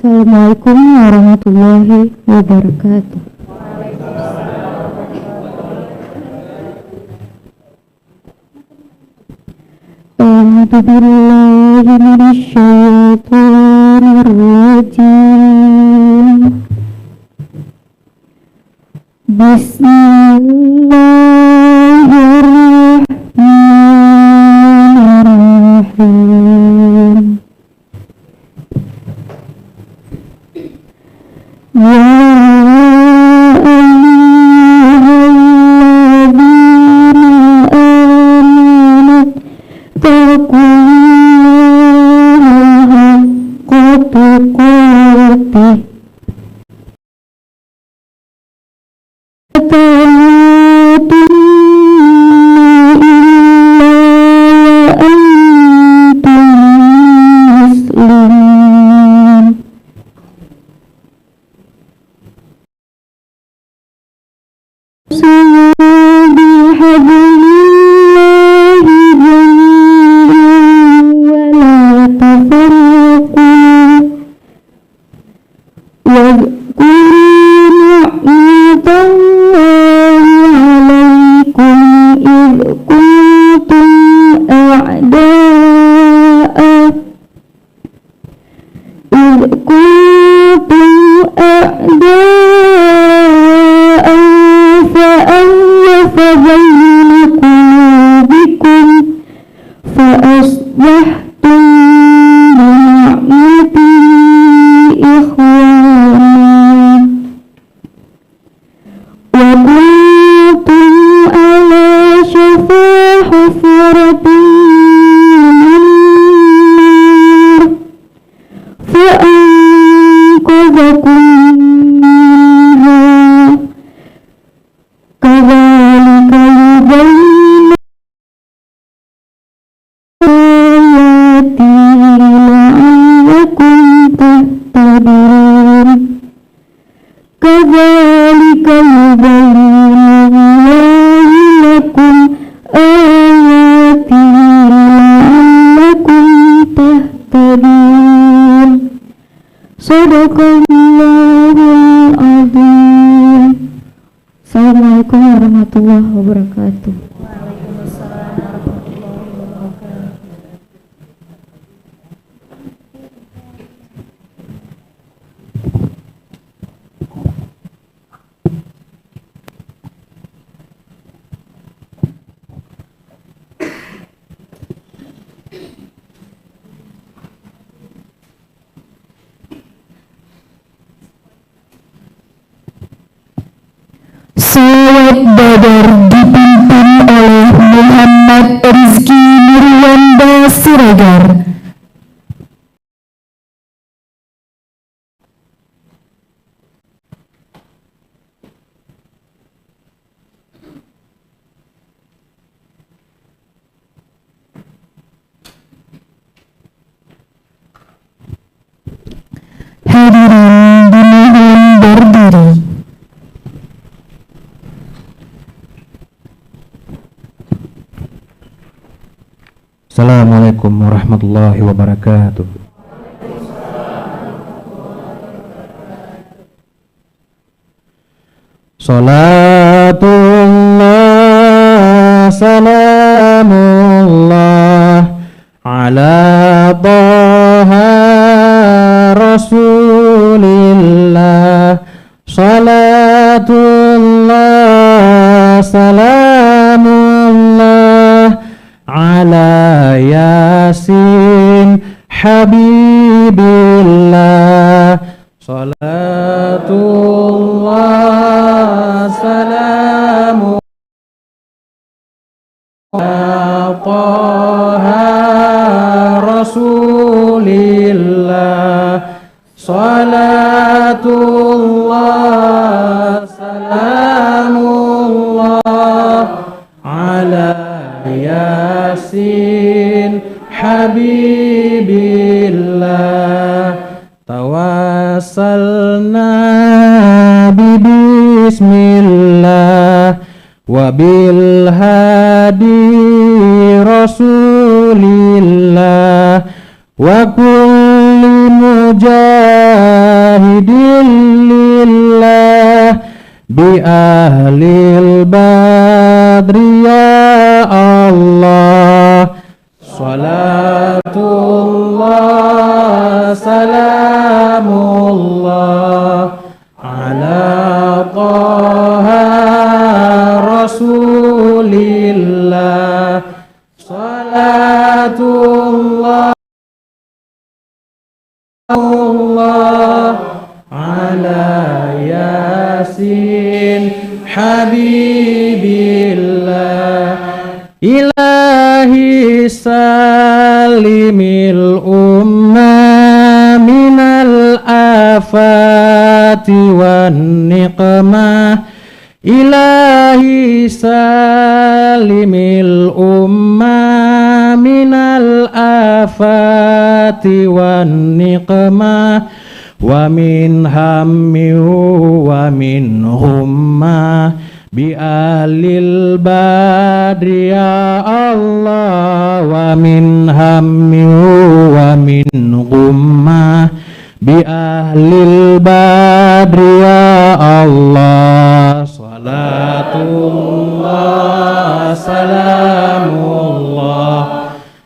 Assalamualaikum warahmatullahi wabarakatuh. A'udzu billahi minasyaitonir rajim. Bismillahirrahmanirrahim. Assalamualaikum warahmatullahi wabarakatuh. Salat Badar dipimpin oleh Muhammad Rizky Nurwanda Siregar. Hadirin dimohon berdiri. Assalamualaikum warahmatullahi wabarakatuh. Salatullah salamullah ala taha rasulillah. Salatullah salamullah ala yasin habibillah. Salatullah salamu ala taha rasulillah. Salatullah salamullah ala yasin habibillah. Tawassalna bismillah wa bil hadi rasulillah wa kulli mujahid Ahlil badri ya Allah. Salatullah salamullah ala Taha Rasulillah. Salatullah ala Yasin Habibillah. Ilahi salimil umma minal afati wan niqmah. Ilahi salimil umma minal afati wan niqmah. Wa min hammi wa min humma bi ahlil badri ya Allah. Wa min hammi wa min humma bi ahlil badri ya Allah. Salatullah salamullah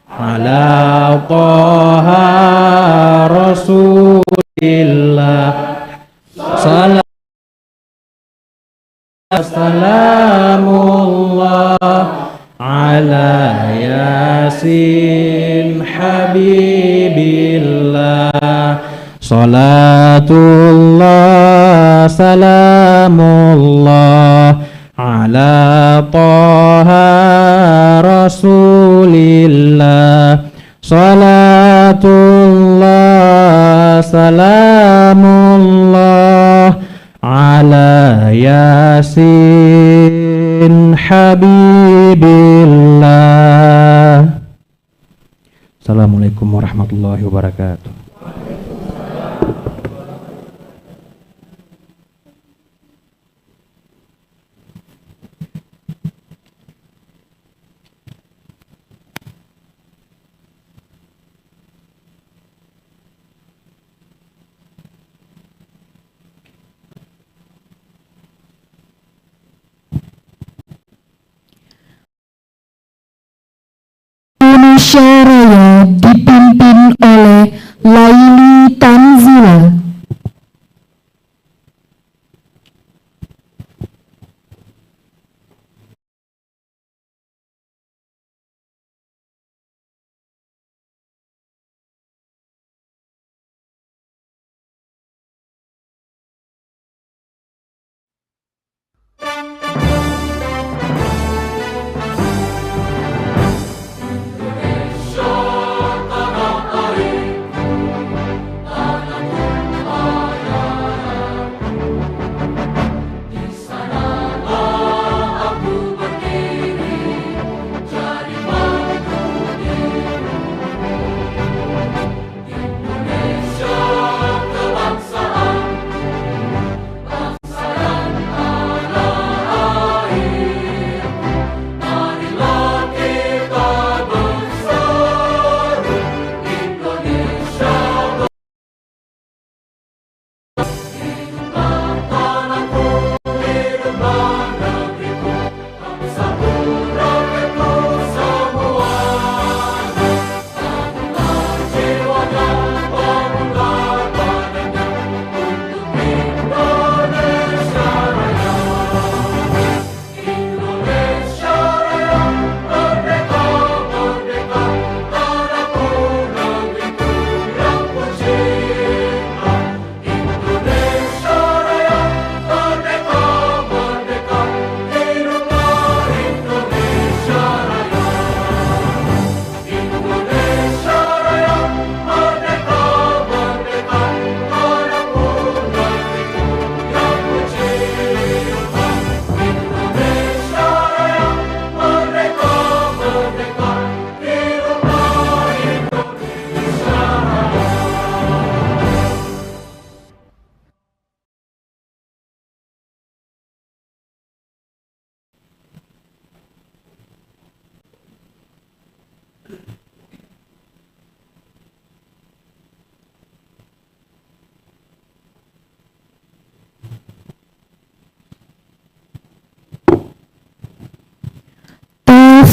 ala Taha Rasulillah. Salamullah ala Yasin Habibillah. Salatullah salamullah ala Taha Rasulillah. Salatullah salamullah ala Yasin Habibillah. Assalamualaikum warahmatullahi wabarakatuh. Indonesia Raya dipimpin oleh Laili Tanzila.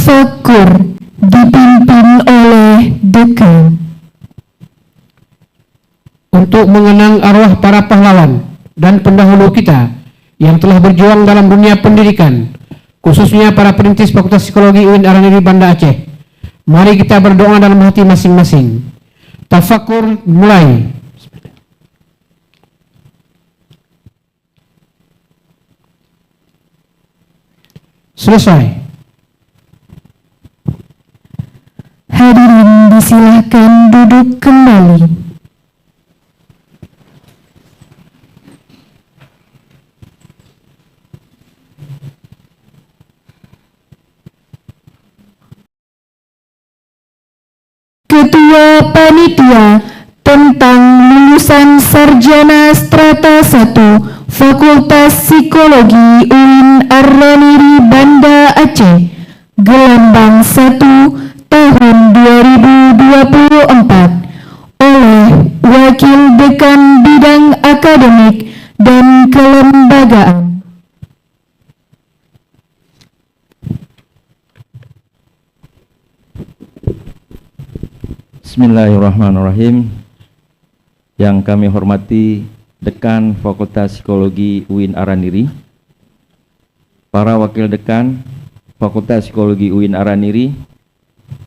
Tafakur dipimpin oleh dekan. Untuk mengenang arwah para pahlawan dan pendahulu kita yang telah berjuang dalam dunia pendidikan, khususnya para perintis Fakultas Psikologi UIN Araniri Banda Aceh. Mari kita berdoa dalam hati masing-masing. Tafakur mulai. Selesai. Hadirin disilahkan duduk kembali. Ketua Panitia tentang lulusan Sarjana Strata 1 Fakultas Psikologi UIN Araniri Banda Aceh gelombang 1 tahun 2024 oleh Wakil Dekan Bidang Akademik dan Kelembagaan. Bismillahirrahmanirrahim. Yang kami hormati Dekan Fakultas Psikologi UIN Araniri, para Wakil Dekan Fakultas Psikologi UIN Araniri,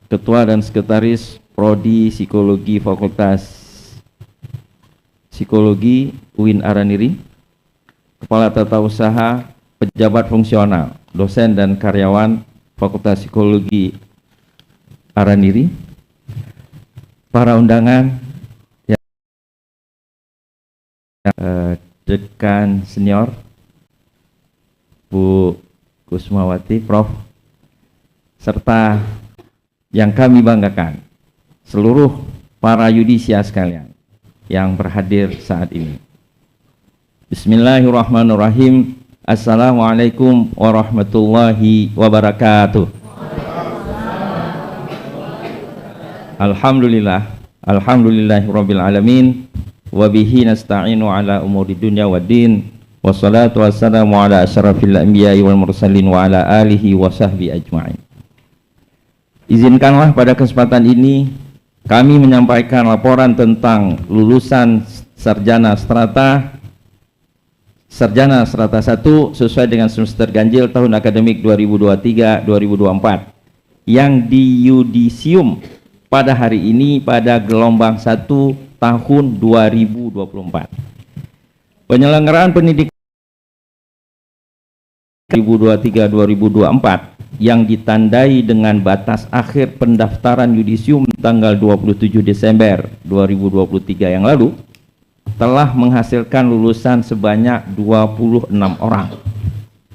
Ketua dan Sekretaris Prodi Psikologi Fakultas Psikologi UIN Araniri, Kepala Tata Usaha, pejabat fungsional, dosen dan karyawan Fakultas Psikologi Araniri, para undangan, Dekan Senior, Bu Kusmawati, Prof, serta yang kami banggakan, seluruh para yudisia sekalian yang berhadir saat ini. Bismillahirrahmanirrahim. Assalamualaikum warahmatullahi wabarakatuh. Alhamdulillahirabbil alamin wa bihi nasta'inu ala umuri dunya waddin wassalatu wassalamu ala asyrafil anbiya'i wal mursalin wa ala alihi wa sahbihi ajma'in. Izinkanlah pada kesempatan ini kami menyampaikan laporan tentang lulusan Sarjana Strata 1 sesuai dengan semester ganjil tahun akademik 2023-2024 yang diyudisium pada hari ini pada gelombang 1 tahun 2024. Penyelenggaraan pendidikan 2023-2024 yang ditandai dengan batas akhir pendaftaran yudisium tanggal 27 Desember 2023 yang lalu telah menghasilkan lulusan sebanyak 26 orang.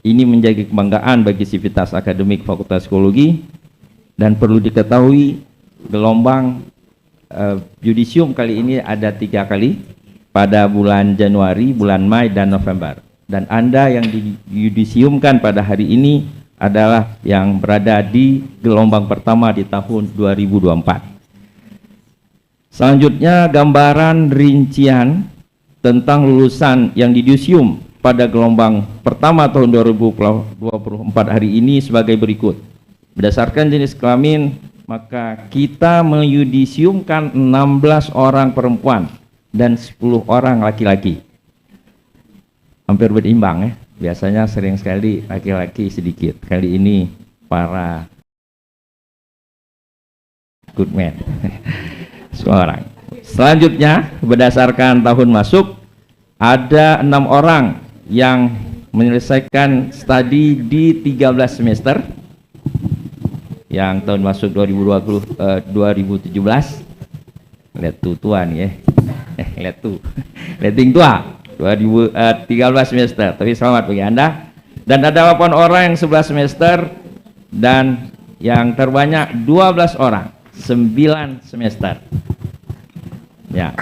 Ini menjadi kebanggaan bagi sivitas akademik Fakultas Psikologi, dan perlu diketahui gelombang yudisium kali ini ada 3 kali pada bulan Januari, bulan Mei, dan November. Dan Anda yang diyudisiumkan pada hari ini adalah yang berada di gelombang pertama di tahun 2024. Selanjutnya gambaran rincian tentang lulusan yang diyudisium pada gelombang pertama tahun 2024 hari ini sebagai berikut. Berdasarkan jenis kelamin, maka kita meyudisiumkan 16 orang perempuan dan 10 orang laki-laki. Hampir berimbang ya. Biasanya sering sekali laki-laki sedikit. Kali ini para good man. Semua orang. Selanjutnya berdasarkan tahun masuk ada 6 orang yang menyelesaikan studi di 13 semester. Yang tahun masuk 2017. Lihat tuh tuan ya. Lihat tuh. Liating tua. 13 semester. Tapi selamat bagi Anda. Dan ada 8 orang yang 11 semester dan yang terbanyak 12 orang 9 semester. Ya,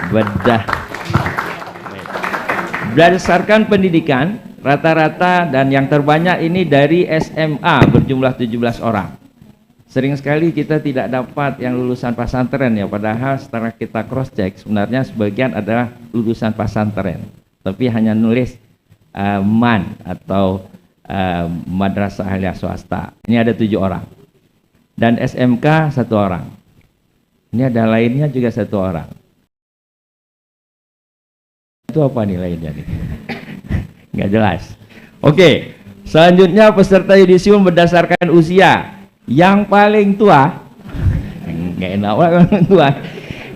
berdasarkan pendidikan rata-rata dan yang terbanyak ini dari SMA berjumlah 17 orang. Sering sekali kita tidak dapat yang lulusan pesantren ya, padahal setelah kita cross check sebenarnya sebagian adalah lulusan pesantren, tapi hanya nulis MAN atau madrasah aliyah swasta. Ini ada 7 orang. dan SMK 1 orang. Ini ada lainnya juga 1 orang. Itu apa nih lainnya nih? Nggak jelas. Oke, selanjutnya peserta yudisium berdasarkan usia. Yang paling tua, nggak enak orang tua.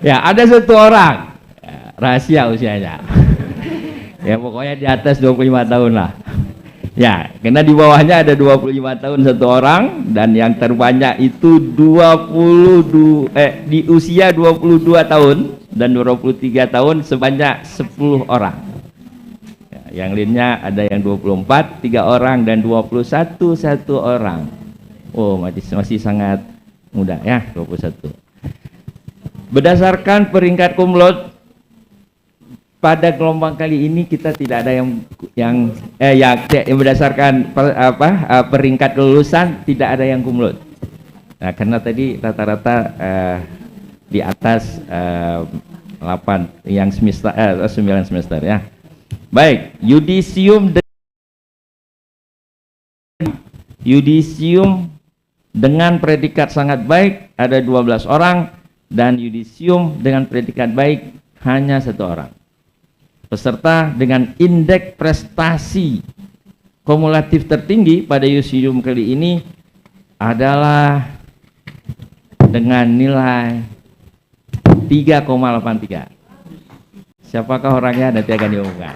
Ya, ada 1 orang. Ya, rahasia usianya. Ya, pokoknya di atas 25 tahun lah. Ya, karena di bawahnya ada 25 tahun 1 orang dan yang terbanyak itu di usia 22 tahun dan 23 tahun sebanyak 10 orang. Ya, yang lainnya ada yang 24, 3 orang dan 21, 1 orang. Oh, masih sangat muda ya, 21. Berdasarkan peringkat cum laude pada gelombang kali ini kita tidak ada yang berdasarkan peringkat kelulusan tidak ada yang cum laude. Nah, karena tadi rata-rata di atas 8 yang semester 9 semester ya. Baik, yudisium dengan predikat sangat baik ada 12 orang dan yudisium dengan predikat baik hanya 1 orang. Peserta dengan indeks prestasi kumulatif tertinggi pada yudisium kali ini adalah dengan nilai 3,83. Siapakah orangnya nanti akan diumumkan.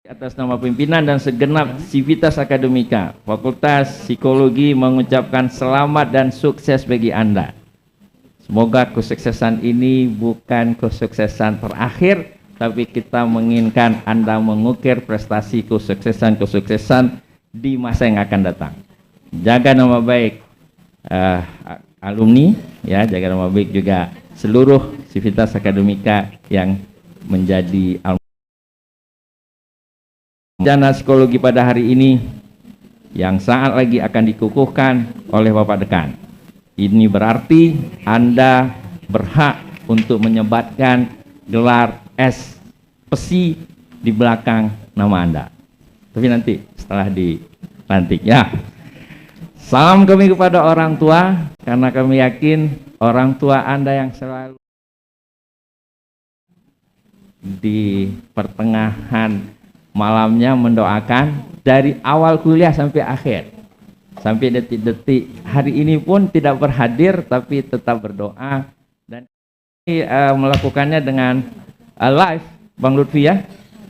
Atas nama pimpinan dan segenap sivitas akademika, Fakultas Psikologi mengucapkan selamat dan sukses bagi Anda. Semoga kesuksesan ini bukan kesuksesan terakhir, tapi kita menginginkan Anda mengukir prestasi kesuksesan di masa yang akan datang. Jaga nama baik alumni, ya, jaga nama baik juga seluruh sivitas akademika yang menjadi alumni. Sarjana psikologi pada hari ini yang saat lagi akan dikukuhkan oleh Bapak Dekan. Ini berarti Anda berhak untuk menyebatkan gelar S.Psi di belakang nama Anda. Tapi nanti setelah dilantik ya. Salam kami kepada orang tua, karena kami yakin orang tua Anda yang selalu di pertengahan malamnya mendoakan dari awal kuliah sampai akhir, sampai detik-detik hari ini pun tidak berhadir tapi tetap berdoa, dan melakukannya dengan live, Bang Lutfi ya.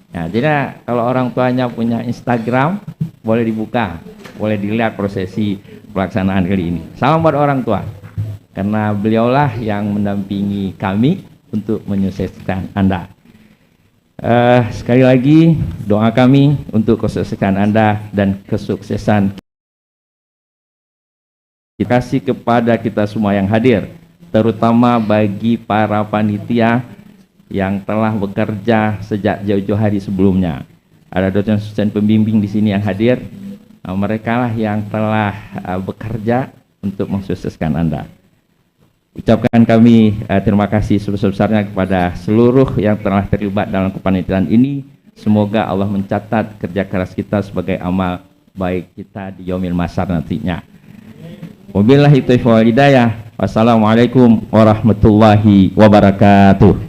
Nah, jadi kalau orang tuanya punya Instagram boleh dibuka, boleh dilihat prosesi pelaksanaan kali ini. Salam buat orang tua, karena beliaulah yang mendampingi kami untuk menyukseskan Anda. Sekali lagi doa kami untuk kesuksesan Anda dan kesuksesan kita kasih kepada kita semua yang hadir, terutama bagi para panitia yang telah bekerja sejak jauh-jauh hari sebelumnya. Ada dosen-dosen pembimbing di sini yang hadir, mereka lah yang telah bekerja untuk mensukseskan Anda. Ucapkan kami terima kasih sebesar-besarnya kepada seluruh yang telah terlibat dalam kepanitiaan ini. Semoga Allah mencatat kerja keras kita sebagai amal baik kita di yaumil mahsyar nantinya. Wabillahi taufiq wal hidayah. Wassalamualaikum warahmatullahi wabarakatuh.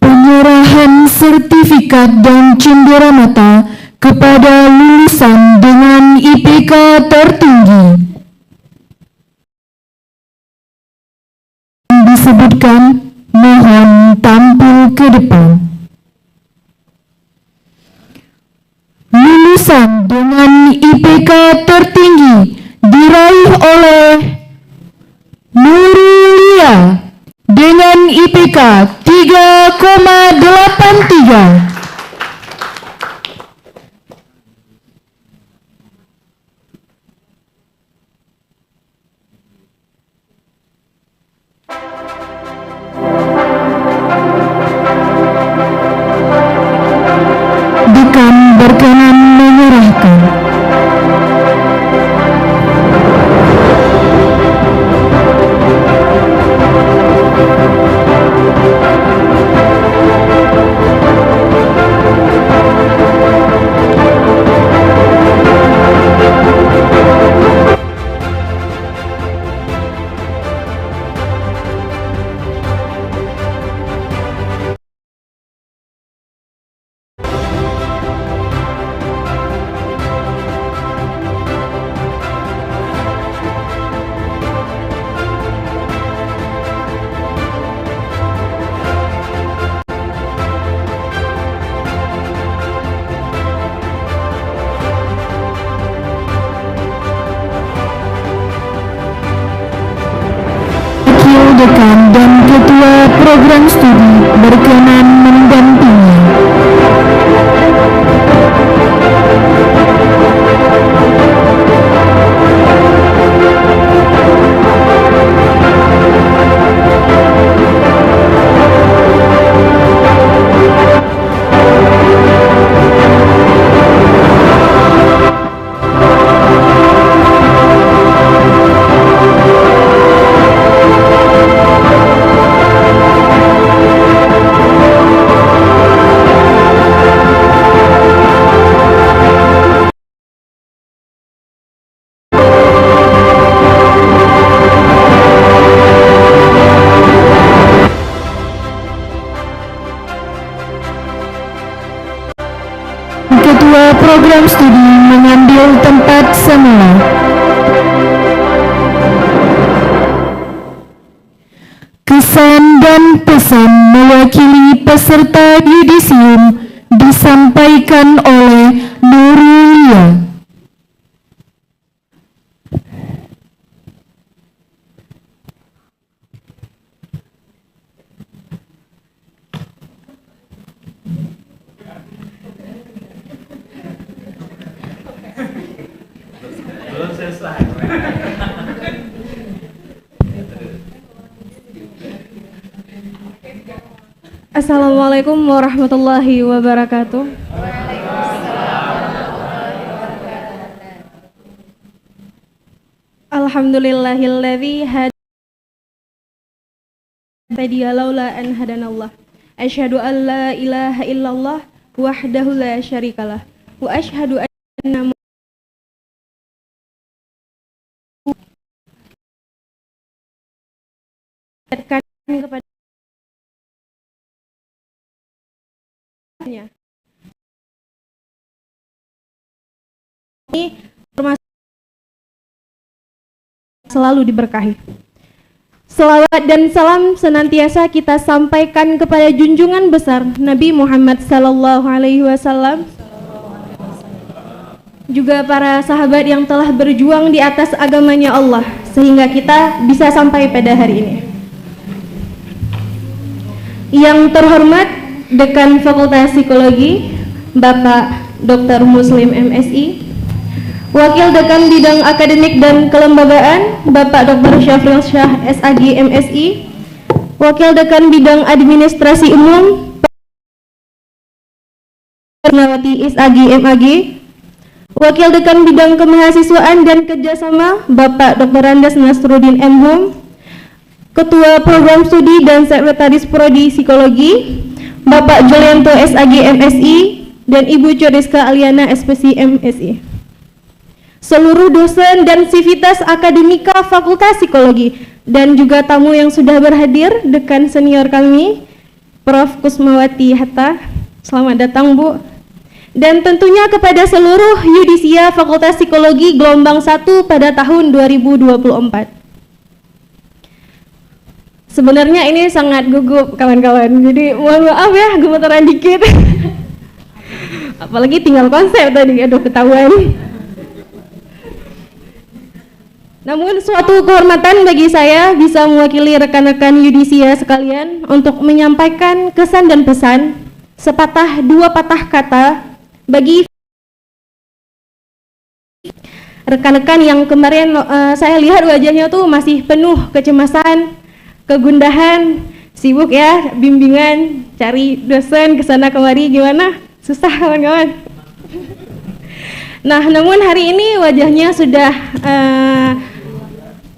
Penyerahan sertifikat dan cendera mata kepada lulusan dengan IPK tertinggi. Disebutkan, mohon tampil ke depan. Lulusan dengan IPK tertinggi diraih oleh Nurulia dengan IPK 3,83. Dekan dan Ketua Program Studi berkenan mendampingi. Ketua Program Studi mengambil tempat semula. Kesan dan pesan mewakili peserta yudisium disampaikan oleh Nurulia. Assalamualaikum warahmatullahi wabarakatuh. Alhamdulillahilladzi hadana laula an hadanallah. Asyhadu an la ilaha illallah wahdahu la syarikalah wa asyhadu anna kepada ini selalu diberkahi. Selawat dan salam senantiasa kita sampaikan kepada junjungan besar Nabi Muhammad sallallahu alaihi wasallam, juga para sahabat yang telah berjuang di atas agamanya Allah sehingga kita bisa sampai pada hari ini. Yang terhormat Dekan Fakultas Psikologi Bapak Dr. Muslim MSI, Wakil Dekan Bidang Akademik dan Kelembagaan Bapak Dr. Syafril Syah SAG MSI, Wakil Dekan Bidang Administrasi Umum Nawati SAG MAG, Wakil Dekan Bidang Kemahasiswaan dan Kerjasama Bapak Dr. Andes Nasruddin M.Hum, Ketua Program Studi dan Sekretaris Prodi Psikologi Bapak Julianto SAG MSI dan Ibu Coriska Aliana SPC MSI, seluruh dosen dan sivitas akademika Fakultas Psikologi, dan juga tamu yang sudah berhadir, dekan senior kami Prof. Kusmawati Hatta, selamat datang Bu. Dan tentunya kepada seluruh yudisia Fakultas Psikologi gelombang 1 pada tahun 2024. Sebenarnya ini sangat gugup kawan-kawan, jadi mohon maaf ya gemetaran dikit. Apalagi tinggal konsep tadi, aduh ketahuan. Namun suatu kehormatan bagi saya bisa mewakili rekan-rekan yudisia sekalian untuk menyampaikan kesan dan pesan sepatah dua patah kata bagi rekan-rekan yang kemarin saya lihat wajahnya tuh masih penuh kecemasan, kegundahan, sibuk ya, bimbingan, cari dosen kesana kemari, gimana? Susah kawan-kawan. Nah, namun hari ini wajahnya sudah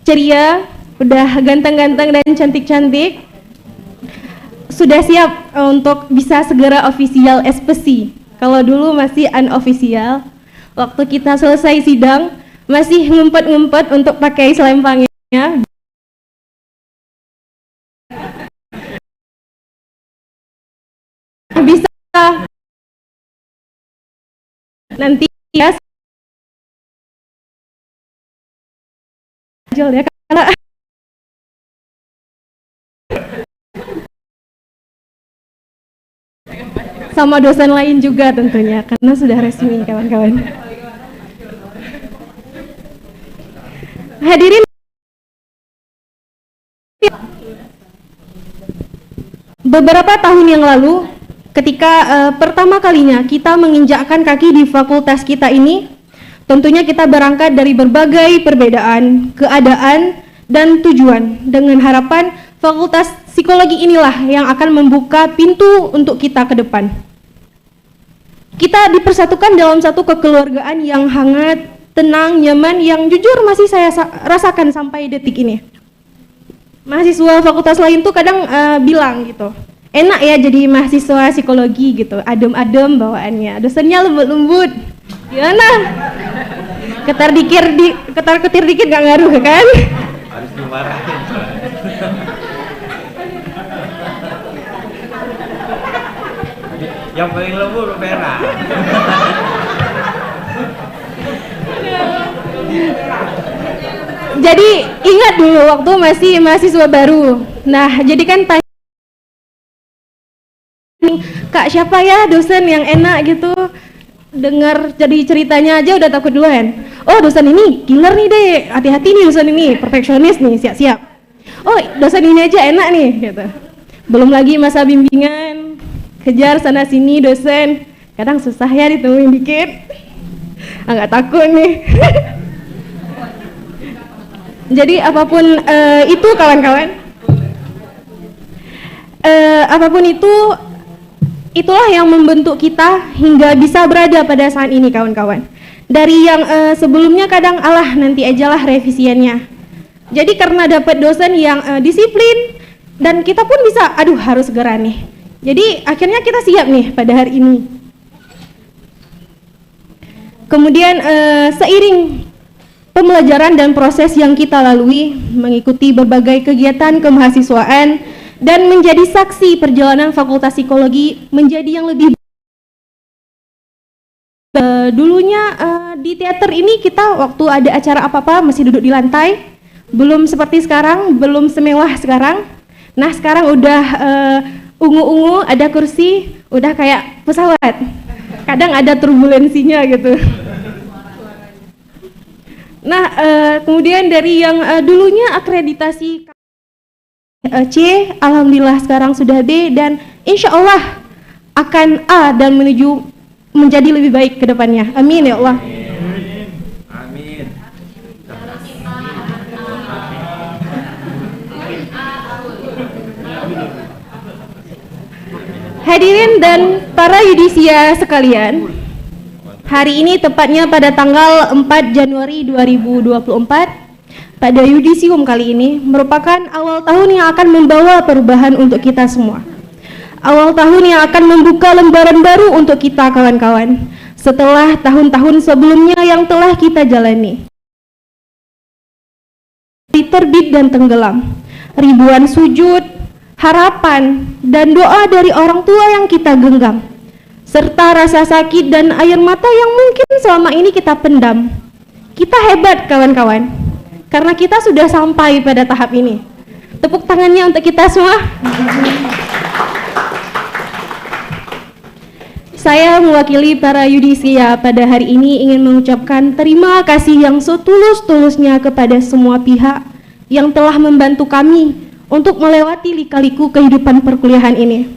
ceria, udah ganteng-ganteng dan cantik-cantik, sudah siap untuk bisa segera official SPC. Kalau dulu masih unofficial, waktu kita selesai sidang masih ngumpet-ngumpet untuk pakai selempangnya. Bisa nanti ya ya karena sama dosen lain juga tentunya karena sudah resmi kawan-kawan. Hadirin Beberapa tahun yang lalu, ketika pertama kalinya kita menginjakkan kaki di fakultas kita ini, tentunya kita berangkat dari berbagai perbedaan, keadaan, dan tujuan dengan harapan fakultas psikologi inilah yang akan membuka pintu untuk kita ke depan. Kita dipersatukan dalam satu kekeluargaan yang hangat, tenang, nyaman, yang jujur masih saya rasakan sampai detik ini. Mahasiswa fakultas lain tuh kadang bilang gitu, enak ya jadi mahasiswa psikologi gitu, adem-adem bawaannya, dosennya lembut-lembut, gimana? Ketar-ketir dikit gak ngaruh kan? Harus dimarahin. Yang paling lembut Vera. Jadi ingat dulu waktu masih mahasiswa baru. Nah, jadi kan tanya, Kak siapa ya dosen yang enak gitu. Dengar jadi ceritanya aja udah takut duluan. Oh dosen ini killer nih deh, hati-hati nih dosen ini, perfeksionis nih, siap-siap. Oh dosen ini aja enak nih gitu. Belum lagi masa bimbingan, kejar sana sini dosen, kadang susah ya ditemuin dikit. Agak takut nih. Jadi apapun itu kawan-kawan, apapun itu, itulah yang membentuk kita hingga bisa berada pada saat ini kawan-kawan. Dari yang sebelumnya kadang alah nanti ajalah revisiannya. Jadi karena dapat dosen yang disiplin dan kita pun bisa, aduh harus segera nih. Jadi akhirnya kita siap nih pada hari ini. Kemudian seiring pembelajaran dan proses yang kita lalui, mengikuti berbagai kegiatan kemahasiswaan, dan menjadi saksi perjalanan Fakultas Psikologi menjadi yang lebih dulunya di teater ini kita waktu ada acara apa-apa masih duduk di lantai, belum seperti sekarang, belum semewah sekarang. Nah sekarang udah ungu-ungu, ada kursi, udah kayak pesawat, kadang ada turbulensinya gitu. Nah kemudian dari yang dulunya akreditasi C, alhamdulillah sekarang sudah B, dan insya Allah akan A dan menuju menjadi lebih baik ke depannya. Amin ya Allah. Amin. Hadirin dan para yudisia sekalian, hari ini tepatnya pada tanggal 4 Januari 2024, pada yudisium kali ini merupakan awal tahun yang akan membawa perubahan untuk kita semua. Awal tahun yang akan membuka lembaran baru untuk kita kawan-kawan, setelah tahun-tahun sebelumnya yang telah kita jalani. Terbit dan tenggelam, ribuan sujud, harapan, dan doa dari orang tua yang kita genggam, serta rasa sakit dan air mata yang mungkin selama ini kita pendam. Kita hebat kawan-kawan, karena kita sudah sampai pada tahap ini. Tepuk tangannya untuk kita semua. Saya mewakili para yudisia pada hari ini ingin mengucapkan terima kasih yang setulus-tulusnya kepada semua pihak yang telah membantu kami untuk melewati lika-liku kehidupan perkuliahan ini.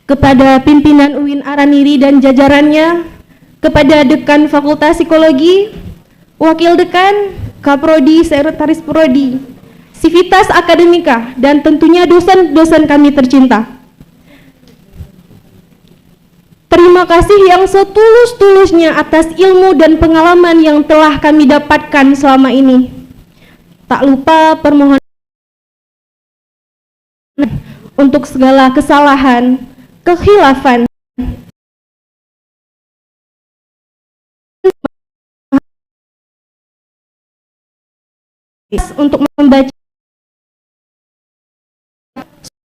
Kepada pimpinan UIN Araniri dan jajarannya, kepada Dekan Fakultas Psikologi, Wakil Dekan, Kaprodi, Sekretaris Prodi, Sivitas Akademika, dan tentunya dosen-dosen kami tercinta. Terima kasih yang setulus-tulusnya atas ilmu dan pengalaman yang telah kami dapatkan selama ini. Tak lupa permohonan untuk segala kesalahan, kekhilafan, untuk membaca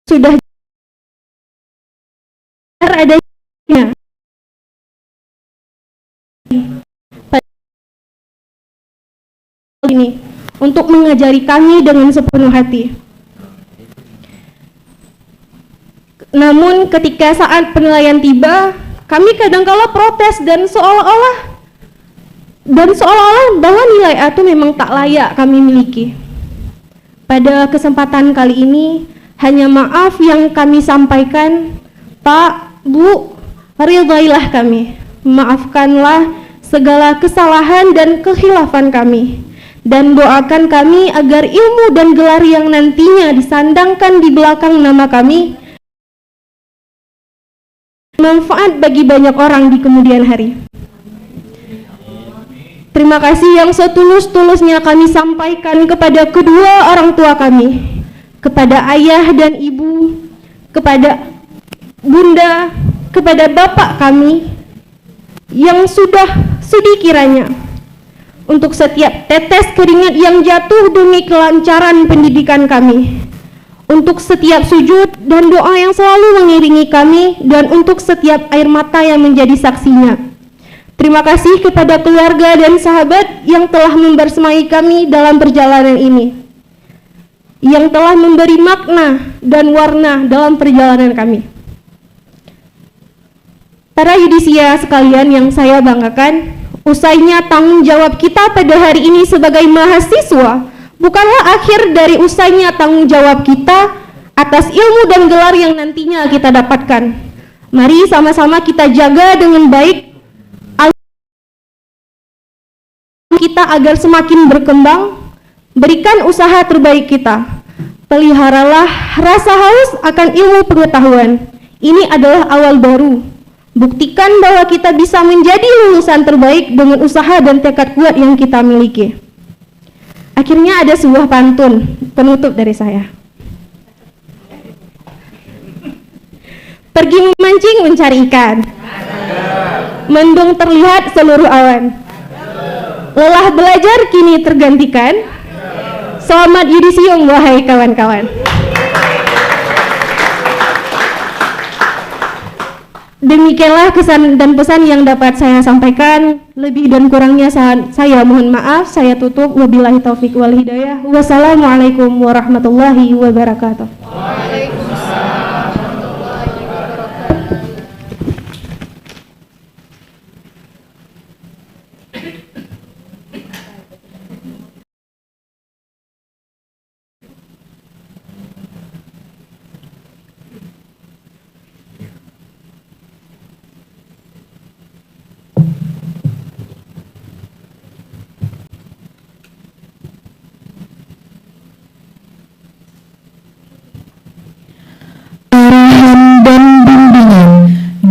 sudah adanya ini untuk mengajari kami dengan sepenuh hati. Namun ketika saat penilaian tiba, kami kadangkala protes dan seolah-olah bahwa nilai A itu memang tak layak kami miliki. pada kesempatan kali ini hanya maaf yang kami sampaikan. Pak, Bu, ridhailah kami, maafkanlah segala kesalahan dan kekhilafan kami, dan doakan kami agar ilmu dan gelar yang nantinya disandangkan di belakang nama kami manfaat bagi banyak orang di kemudian hari. Terima kasih yang setulus-tulusnya kami sampaikan kepada kedua orang tua kami, kepada ayah dan ibu, kepada bunda, kepada bapak kami, yang sudah sudi kiranya untuk setiap tetes keringat yang jatuh demi kelancaran pendidikan kami, untuk setiap sujud dan doa yang selalu mengiringi kami, dan untuk setiap air mata yang menjadi saksinya. Terima kasih kepada keluarga dan sahabat yang telah membersamai kami dalam perjalanan ini, yang telah memberi makna dan warna dalam perjalanan kami. Para yudisia sekalian yang saya banggakan, usainya tanggung jawab kita pada hari ini sebagai mahasiswa bukanlah akhir dari usainya tanggung jawab kita atas ilmu dan gelar yang nantinya kita dapatkan. Mari sama-sama kita jaga dengan baik kita agar semakin berkembang. Berikan usaha terbaik kita. Peliharalah rasa haus akan ilmu pengetahuan. Ini adalah awal baru. Buktikan bahwa kita bisa menjadi lulusan terbaik dengan usaha dan tekad kuat yang kita miliki. Akhirnya ada sebuah pantun penutup dari saya. Pergi memancing mencari ikan, mendung terlihat seluruh awan. Lelah belajar kini tergantikan. Selamat yudisium wahai kawan-kawan. Demikianlah kesan dan pesan yang dapat saya sampaikan. Lebih dan kurangnya saya mohon maaf. Saya tutup. Wabillahi taufik wal hidayah. Wassalamualaikum warahmatullahi wabarakatuh.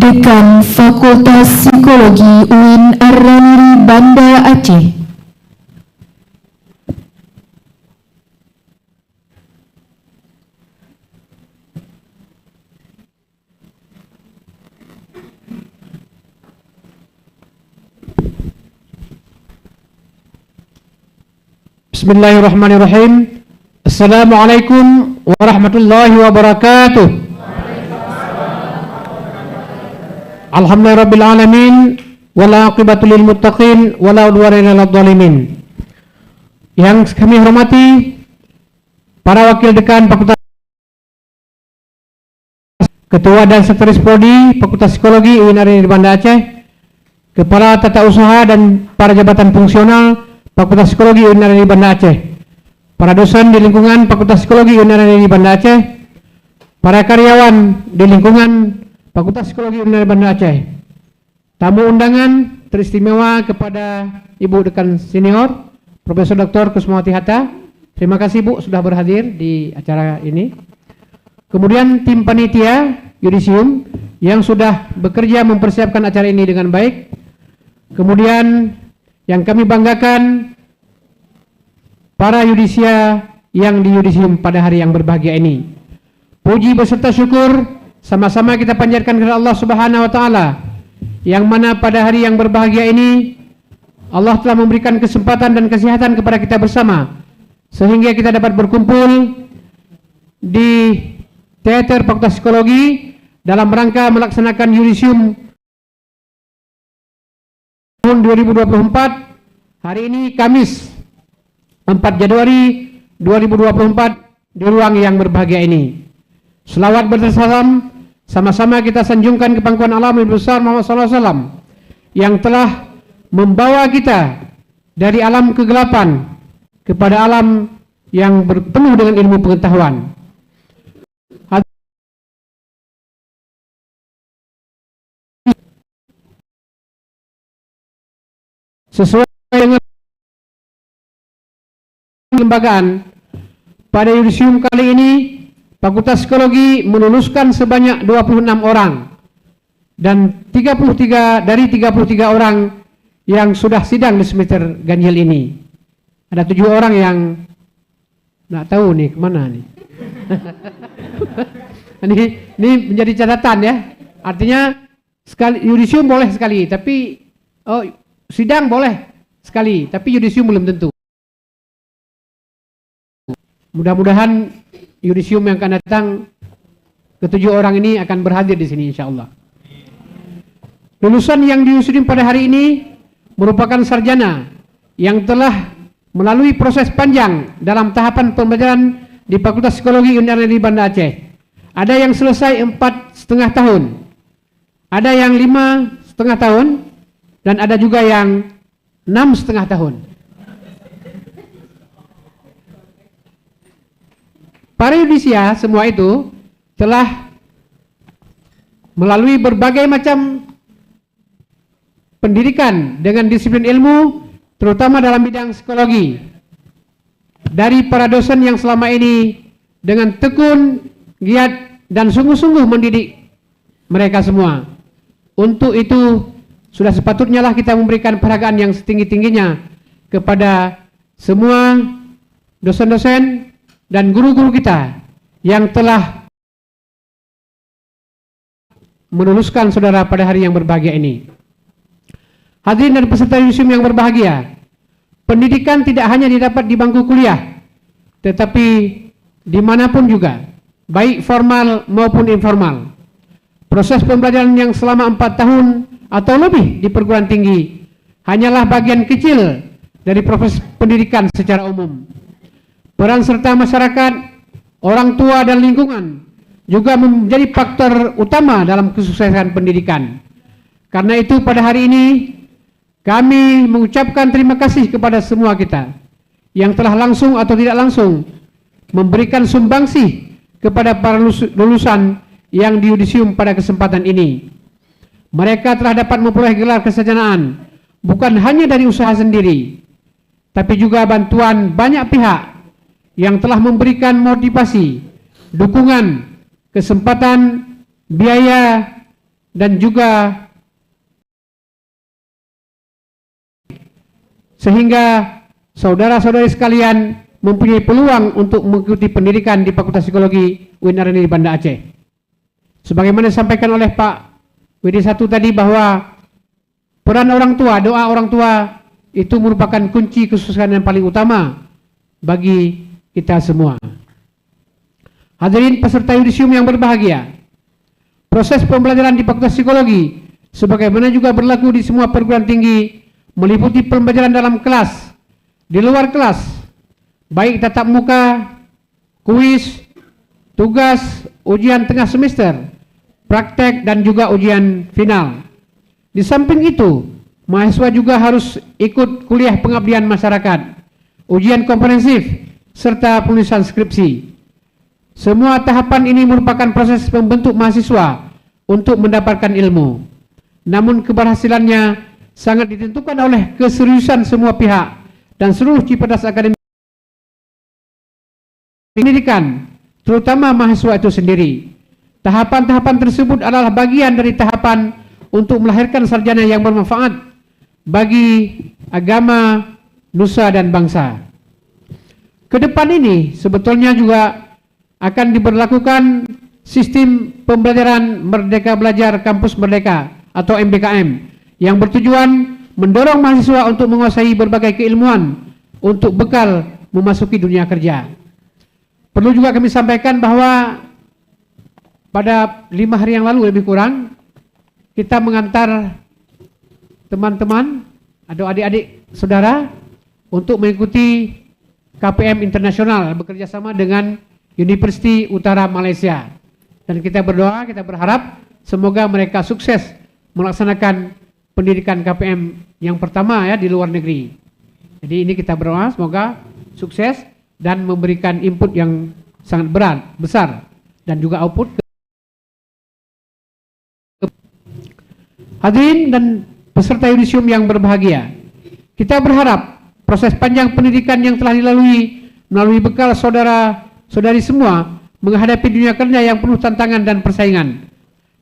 Dekan Fakultas Psikologi UIN Ar-Raniri Banda Aceh. Bismillahirrahmanirrahim. Assalamualaikum warahmatullahi wabarakatuh. Alhamdulillahirabbil alamin wal aqibatu lil muttaqin wala udwana ilal zalimin. Yang kami hormati para wakil dekan Fakultas, Ketua dan Sekretaris Prodi Fakultas Psikologi UIN Ar-Raniri Banda Aceh, Kepala Tata Usaha dan para jabatan fungsional Fakultas Psikologi UIN Ar-Raniri Banda Aceh, para dosen di lingkungan Fakultas Psikologi UIN Ar-Raniri Banda Aceh, para karyawan di lingkungan Fakultas Psikologi UIN Banda Aceh, tamu undangan teristimewa kepada Ibu Dekan Senior Profesor Dr. Kusmawati Hatta. Terima kasih Bu sudah berhadir di acara ini. Kemudian tim panitia yudisium yang sudah bekerja mempersiapkan acara ini dengan baik. Kemudian yang kami banggakan para yudisia yang di yudisium pada hari yang berbahagia ini. Puji beserta syukur sama-sama kita panjatkan kepada Allah Subhanahu wa taala, yang mana pada hari yang berbahagia ini Allah telah memberikan kesempatan dan kesehatan kepada kita bersama sehingga kita dapat berkumpul di Teater Fakultas Psikologi dalam rangka melaksanakan yudisium tahun 2024. Hari ini Kamis 4 Januari 2024 di ruang yang berbahagia ini. Selawat bersalam sama-sama kita sanjungkan ke pangkuan Allah Nabi besar Muhammad SAW yang telah membawa kita dari alam kegelapan kepada alam yang penuh dengan ilmu pengetahuan. Sesuai dengan kelembagaan, pada yudisium kali ini Fakultas Psikologi meluluskan sebanyak 26 orang dan 33 dari 33 orang yang sudah sidang di semester ganjil ini. Ada 7 orang yang nggak tahu nih kemana nih. ini menjadi catatan ya. Artinya sekali yudisium boleh sekali, tapi sidang boleh sekali, tapi yudisium belum tentu. Mudah-mudahan yudisium yang akan datang ke-7 orang ini akan berhadir di sini insyaallah. Lulusan yang diwisudakan pada hari ini merupakan sarjana yang telah melalui proses panjang dalam tahapan pembelajaran di Fakultas Psikologi Universitas Negeri Banda Aceh. Ada yang selesai 4,5 tahun, ada yang 5,5 tahun, dan ada juga yang 6,5 tahun. Para yudisia semua itu telah melalui berbagai macam pendidikan dengan disiplin ilmu, terutama dalam bidang psikologi. Dari para dosen yang selama ini dengan tekun, giat, dan sungguh-sungguh mendidik mereka semua. Untuk itu sudah sepatutnya lah kita memberikan penghargaan yang setinggi-tingginya kepada semua dosen-dosen dan guru-guru kita yang telah meluluskan saudara pada hari yang berbahagia ini. Hadirin dan peserta yudisium yang berbahagia, pendidikan tidak hanya didapat di bangku kuliah, tetapi dimanapun juga, baik formal maupun informal. Proses pembelajaran yang selama 4 tahun atau lebih di perguruan tinggi hanyalah bagian kecil dari proses pendidikan secara umum. Peran serta masyarakat, orang tua dan lingkungan juga menjadi faktor utama dalam kesuksesan pendidikan. Karena itu pada hari ini kami mengucapkan terima kasih kepada semua kita yang telah langsung atau tidak langsung memberikan sumbangsih kepada para lulusan yang di yudisium pada kesempatan ini. Mereka telah dapat memperoleh gelar kesarjanaan bukan hanya dari usaha sendiri, tapi juga bantuan banyak pihak yang telah memberikan motivasi, dukungan, kesempatan, biaya, dan juga sehingga saudara-saudari sekalian mempunyai peluang untuk mengikuti pendidikan di Fakultas Psikologi UIN Banda Aceh. Sebagaimana disampaikan oleh Pak WD1 tadi bahwa peran orang tua, doa orang tua itu merupakan kunci kesuksesan yang paling utama bagi kita semua. Hadirin peserta yudisium yang berbahagia, proses pembelajaran di Fakultas Psikologi sebagaimana juga berlaku di semua perguruan tinggi meliputi pembelajaran dalam kelas, di luar kelas, baik tatap muka, kuis, tugas, ujian tengah semester, praktek, dan juga ujian final. Di samping itu, mahasiswa juga harus ikut kuliah pengabdian masyarakat, ujian komprehensif, serta penulisan skripsi. Semua tahapan ini merupakan proses membentuk mahasiswa untuk mendapatkan ilmu. Namun keberhasilannya sangat ditentukan oleh keseriusan semua pihak dan seluruh cipadas akademik pendidikan, terutama mahasiswa itu sendiri. Tahapan-tahapan tersebut adalah bagian dari tahapan untuk melahirkan sarjana yang bermanfaat bagi agama, nusa, dan bangsa. Kedepan ini sebetulnya juga akan diberlakukan sistem pembelajaran Merdeka Belajar Kampus Merdeka atau MBKM yang bertujuan mendorong mahasiswa untuk menguasai berbagai keilmuan untuk bekal memasuki dunia kerja. Perlu juga kami sampaikan bahwa pada 5 hari yang lalu lebih kurang kita mengantar teman-teman atau adik-adik saudara untuk mengikuti KPM internasional bekerja sama dengan Universiti Utara Malaysia, dan kita berdoa, kita berharap semoga mereka sukses melaksanakan pendidikan KPM yang pertama ya di luar negeri. Jadi ini kita berdoa semoga sukses dan memberikan input yang sangat besar dan juga output. Hadirin dan peserta yudisium yang berbahagia, kita berharap proses panjang pendidikan yang telah dilalui melalui bekal saudara-saudari semua menghadapi dunia kerja yang penuh tantangan dan persaingan.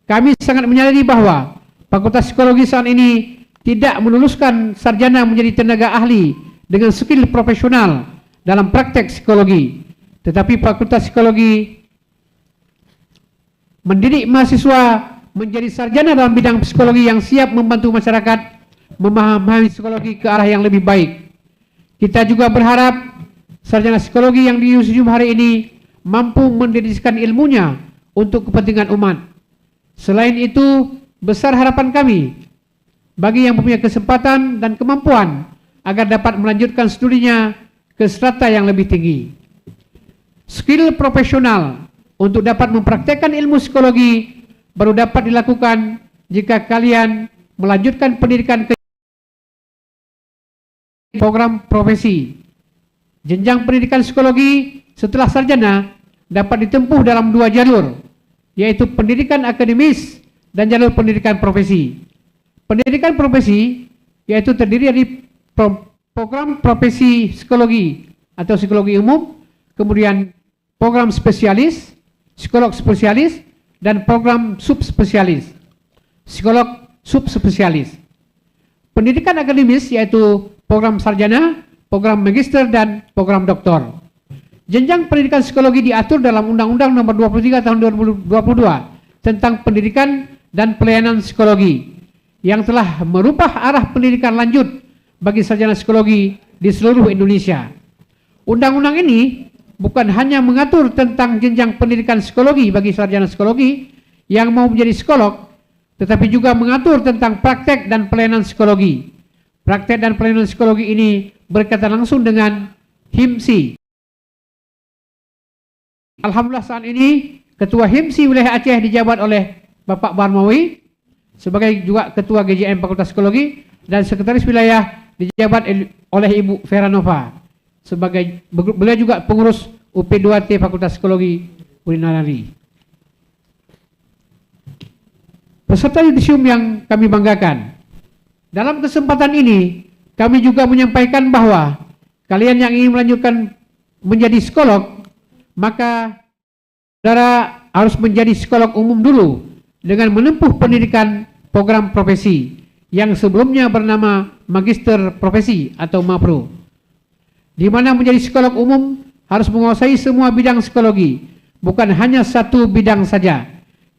Kami sangat menyadari bahwa Fakultas Psikologi saat ini tidak meluluskan sarjana menjadi tenaga ahli dengan skill profesional dalam praktek psikologi, tetapi Fakultas Psikologi mendidik mahasiswa menjadi sarjana dalam bidang psikologi yang siap membantu masyarakat memahami psikologi ke arah yang lebih baik. Kita juga berharap sarjana psikologi yang di yudisium hari ini mampu mendedikasikan ilmunya untuk kepentingan umat. Selain itu, besar harapan kami bagi yang mempunyai kesempatan dan kemampuan agar dapat melanjutkan studinya ke strata yang lebih tinggi. Skill profesional untuk dapat mempraktekkan ilmu psikologi baru dapat dilakukan jika kalian melanjutkan pendidikan ke program profesi. Jenjang pendidikan psikologi setelah sarjana dapat ditempuh dalam 2 jalur, yaitu pendidikan akademis dan jalur pendidikan profesi. Pendidikan profesi yaitu terdiri dari program profesi psikologi atau psikologi umum, kemudian program spesialis, psikolog spesialis, dan program subspesialis, psikolog subspesialis. Pendidikan akademis yaitu program sarjana, program magister, dan program doktor. Jenjang pendidikan psikologi diatur dalam Undang-Undang Nomor 23 Tahun 2022 tentang pendidikan dan pelayanan psikologi yang telah merubah arah pendidikan lanjut bagi sarjana psikologi di seluruh Indonesia. Undang-undang ini bukan hanya mengatur tentang jenjang pendidikan psikologi bagi sarjana psikologi yang mau menjadi psikolog, tetapi juga mengatur tentang praktek dan pelayanan psikologi. Praktek dan pelayanan psikologi ini berkaitan langsung dengan HIMSI. Alhamdulillah saat ini Ketua HIMSI wilayah Aceh dijabat oleh Bapak Barmawi sebagai juga Ketua GJM Fakultas Psikologi, dan Sekretaris Wilayah dijabat oleh Ibu Feranova sebagai beliau juga pengurus UP2T Fakultas Psikologi UIN. Peserta yudisium yang kami banggakan, dalam kesempatan ini kami juga menyampaikan bahwa kalian yang ingin melanjutkan menjadi psikolog, maka saudara harus menjadi psikolog umum dulu dengan menempuh pendidikan program profesi yang sebelumnya bernama Magister Profesi atau MAPRO, di mana menjadi psikolog umum harus menguasai semua bidang psikologi, bukan hanya satu bidang saja.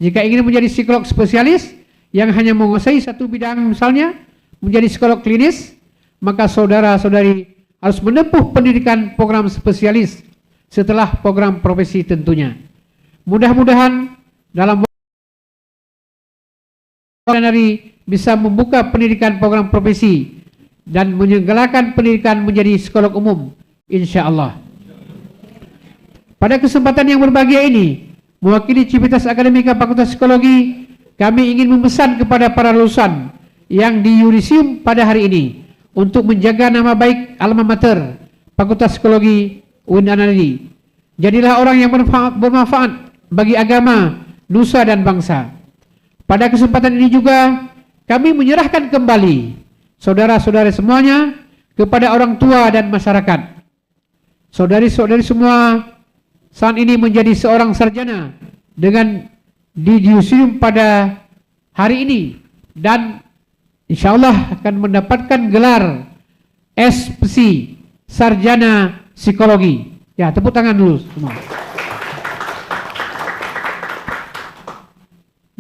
Jika ingin menjadi psikolog spesialis yang hanya menguasai satu bidang, misalnya menjadi psikolog klinis, maka saudara-saudari harus menempuh pendidikan program spesialis setelah program profesi tentunya. Mudah-mudahan dalam hari bisa membuka pendidikan program profesi dan menyelenggarakan pendidikan menjadi psikolog umum, insya Allah. Pada kesempatan yang berbahagia ini, mewakili Civitas Akademika Fakultas Psikologi, kami ingin memesan kepada para lulusan yang di yudisium pada hari ini untuk menjaga nama baik alma mater Fakultas Psikologi UIN Anadi. Jadilah orang yang bermanfaat bagi agama, nusa, dan bangsa. Pada kesempatan ini juga kami menyerahkan kembali saudara-saudari semuanya kepada orang tua dan masyarakat. Saudari-saudari semua saat ini menjadi seorang sarjana dengan di yudisium pada hari ini, dan insya Allah akan mendapatkan gelar SPSI, Sarjana Psikologi. Ya, tepuk tangan dulu semua.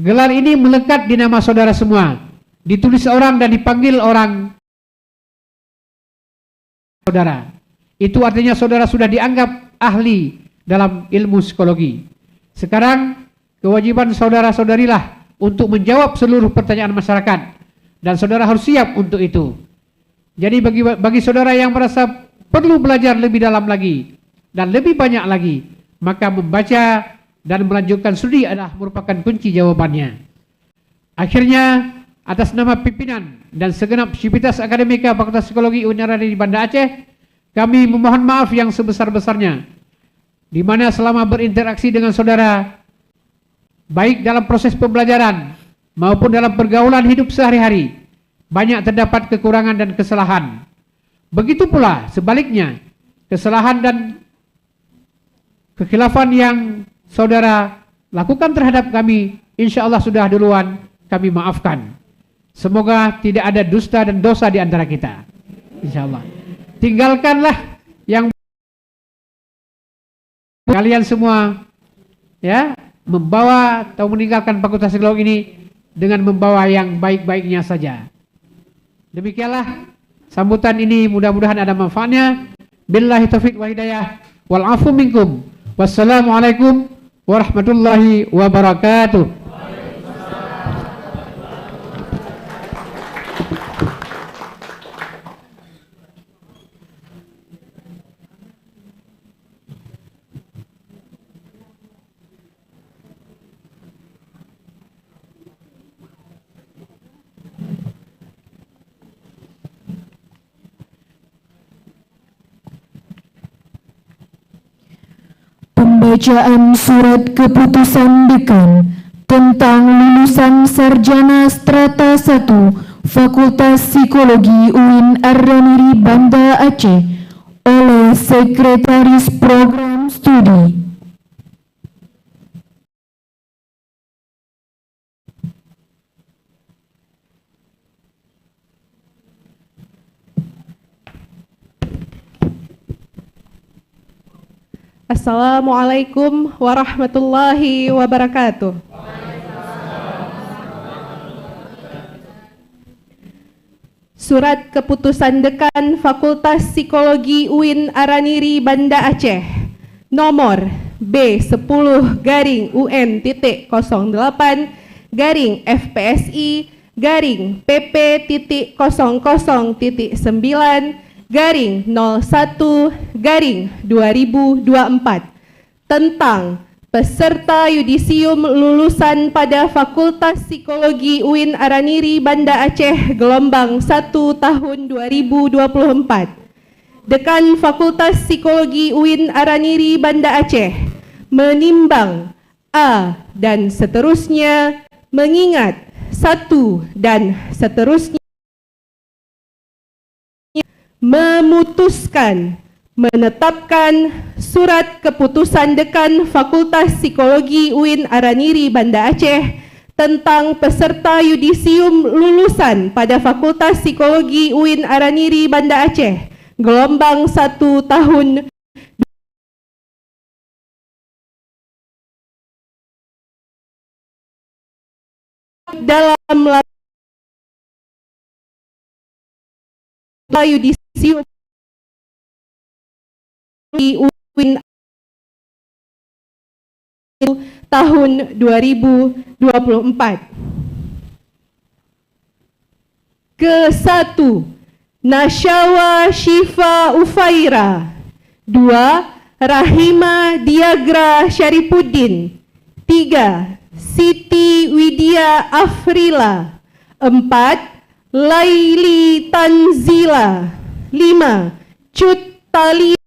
Gelar ini melekat di nama saudara semua, ditulis orang dan dipanggil orang saudara. Itu artinya saudara sudah dianggap ahli dalam ilmu psikologi. Sekarang kewajiban saudara-saudarilah untuk menjawab seluruh pertanyaan masyarakat, dan saudara harus siap untuk itu. Jadi bagi saudara yang merasa perlu belajar lebih dalam lagi dan lebih banyak lagi, maka membaca dan melanjutkan studi adalah merupakan kunci jawabannya. Akhirnya, atas nama pimpinan dan segenap Civitas Akademika Fakultas Psikologi UIN di Banda Aceh, kami memohon maaf yang sebesar-besarnya di mana selama berinteraksi dengan saudara baik dalam proses pembelajaran maupun dalam pergaulan hidup sehari-hari banyak terdapat kekurangan dan kesalahan. Begitu pula sebaliknya, kesalahan dan kekhilafan yang saudara lakukan terhadap kami, insya Allah sudah duluan kami maafkan. Semoga tidak ada dusta dan dosa di antara kita, insya Allah. Tinggalkanlah yang kalian semua ya membawa atau meninggalkan Fakultas Psikologi ini dengan membawa yang baik-baiknya saja. Demikianlah sambutan ini, mudah-mudahan ada manfaatnya. Billahi taufiq wa hidayah wal afu minkum. Wassalamualaikum warahmatullahi wabarakatuh. Pembacaan surat keputusan dekan tentang lulusan sarjana strata 1 Fakultas Psikologi UIN Ar-Raniri Banda Aceh oleh Sekretaris Program Studi. Assalamualaikum warahmatullahi wabarakatuh. Surat keputusan dekan Fakultas Psikologi UIN Ar-Raniri Banda Aceh nomor B10-FPSI/PP.00/01/2024 tentang peserta yudisium lulusan pada Fakultas Psikologi UIN Ar-Raniri Banda Aceh gelombang 1 tahun 2024. Dekan Fakultas Psikologi UIN Ar-Raniri Banda Aceh menimbang A dan seterusnya, mengingat 1 dan seterusnya, memutuskan menetapkan surat keputusan dekan Fakultas Psikologi UIN Ar-Raniri Banda Aceh tentang peserta yudisium lulusan pada Fakultas Psikologi UIN Ar-Raniri Banda Aceh gelombang 1 tahun dalam yudisium UIN tahun 2024. Ke-1 Nasyawa Syifa Ufaira. 2 Rahima Diagra Syarifuddin. 3 Siti Widya Afrila. 4 Laili Tanzila. 5 Cut Talia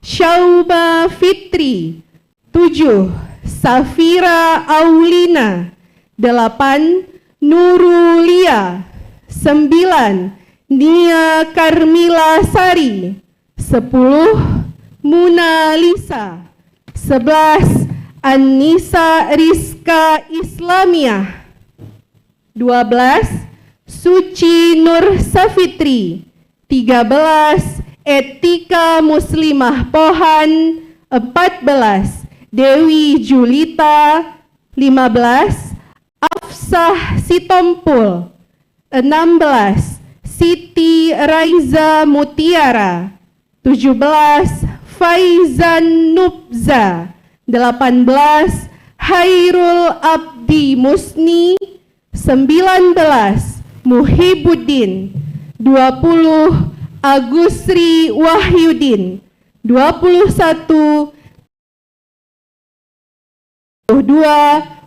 Syauba Fitri. 7 Safira Aulina. 8 Nurulia. 9 Nia Karmila Sari. 10 Muna Lisa. 11 Anissa Rizka Islamiyah. 12 Suci Nur Safitri. 13 Etika Muslimah Pohan. 14 Dewi Julita. 15 Afsah Sitompul. 16 Siti Raiza Mutiara. 17 Faizan Nubza. 18 Hairul Abdi Musni. 19 Muhibuddin. 20 Agusri Wahyudin. 21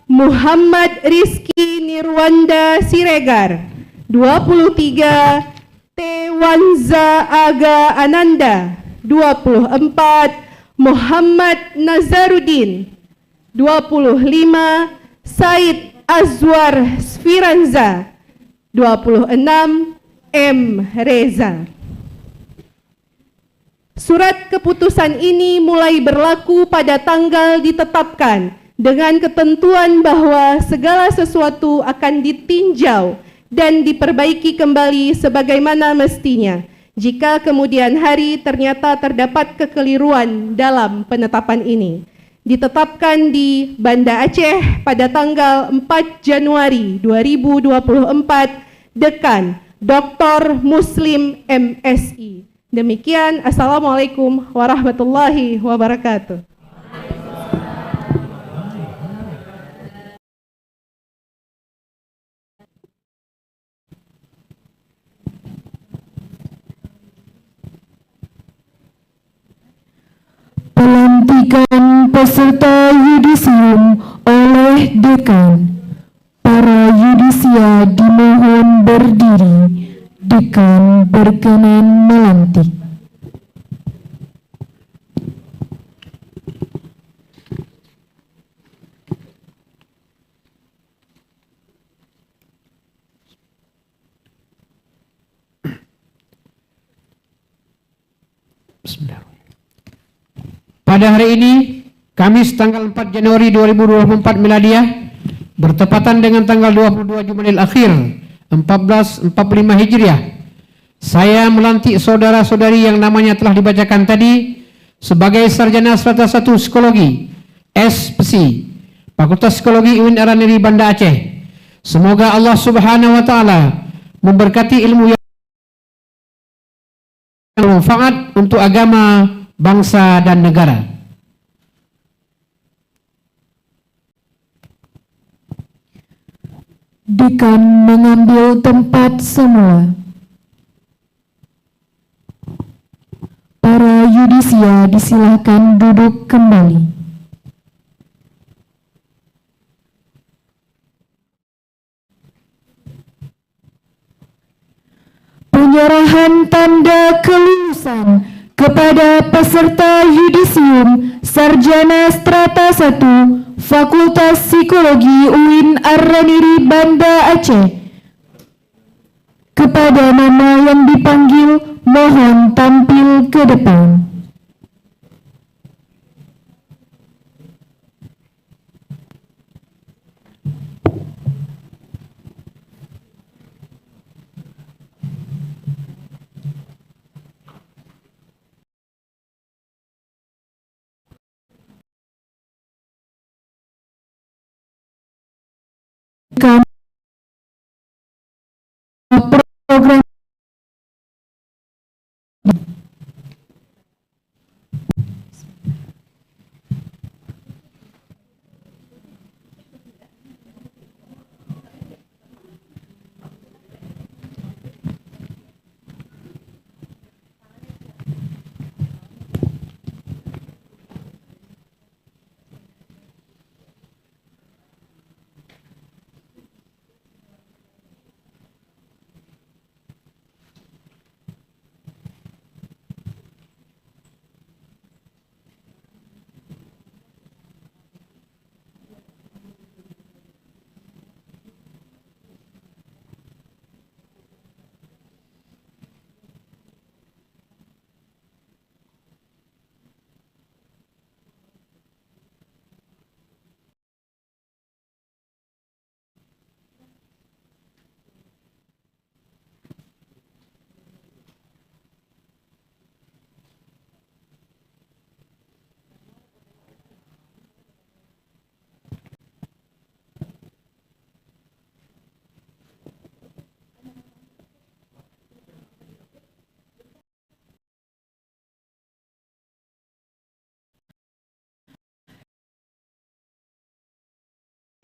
Muhammad Rizki Nirwanda Siregar. 23 T. Irwanza Aga Ananda 24, Muhammad Nazaruddin 25, Said Azwar Sfiranza 26, M. Reza. Surat keputusan ini mulai berlaku pada tanggal ditetapkan dengan ketentuan bahwa segala sesuatu akan ditinjau dan diperbaiki kembali sebagaimana mestinya. Jika kemudian hari ternyata terdapat kekeliruan dalam penetapan ini. Ditetapkan di Banda Aceh pada tanggal 4 Januari 2024, Dekan Dr. Muslim MSI. Demikian, Assalamualaikum warahmatullahi wabarakatuh. Pelantikan peserta yudisium oleh Dekan. Para yudisia dimohon berdiri. Dekan berkenan melantik. Pada hari ini, Kamis tanggal 4 Januari 2024 Miladiah, bertepatan dengan tanggal 22 Jumadil Akhir 1445 Hijriah, saya melantik saudara-saudari yang namanya telah dibacakan tadi sebagai sarjana strata 1 Psikologi SPSI Fakultas Psikologi UIN Araniri Banda Aceh. Semoga Allah Subhanahu wa taala memberkati ilmu yang bermanfaat untuk agama, bangsa dan negara. Dekan mengambil tempat semula. Para yudisia disilahkan duduk kembali. Penyerahan tanda kelulusan kepada peserta yudisium sarjana strata 1 Fakultas Psikologi UIN Araniri Banda Aceh. Kepada nama yang dipanggil, mohon tampil ke depan. Program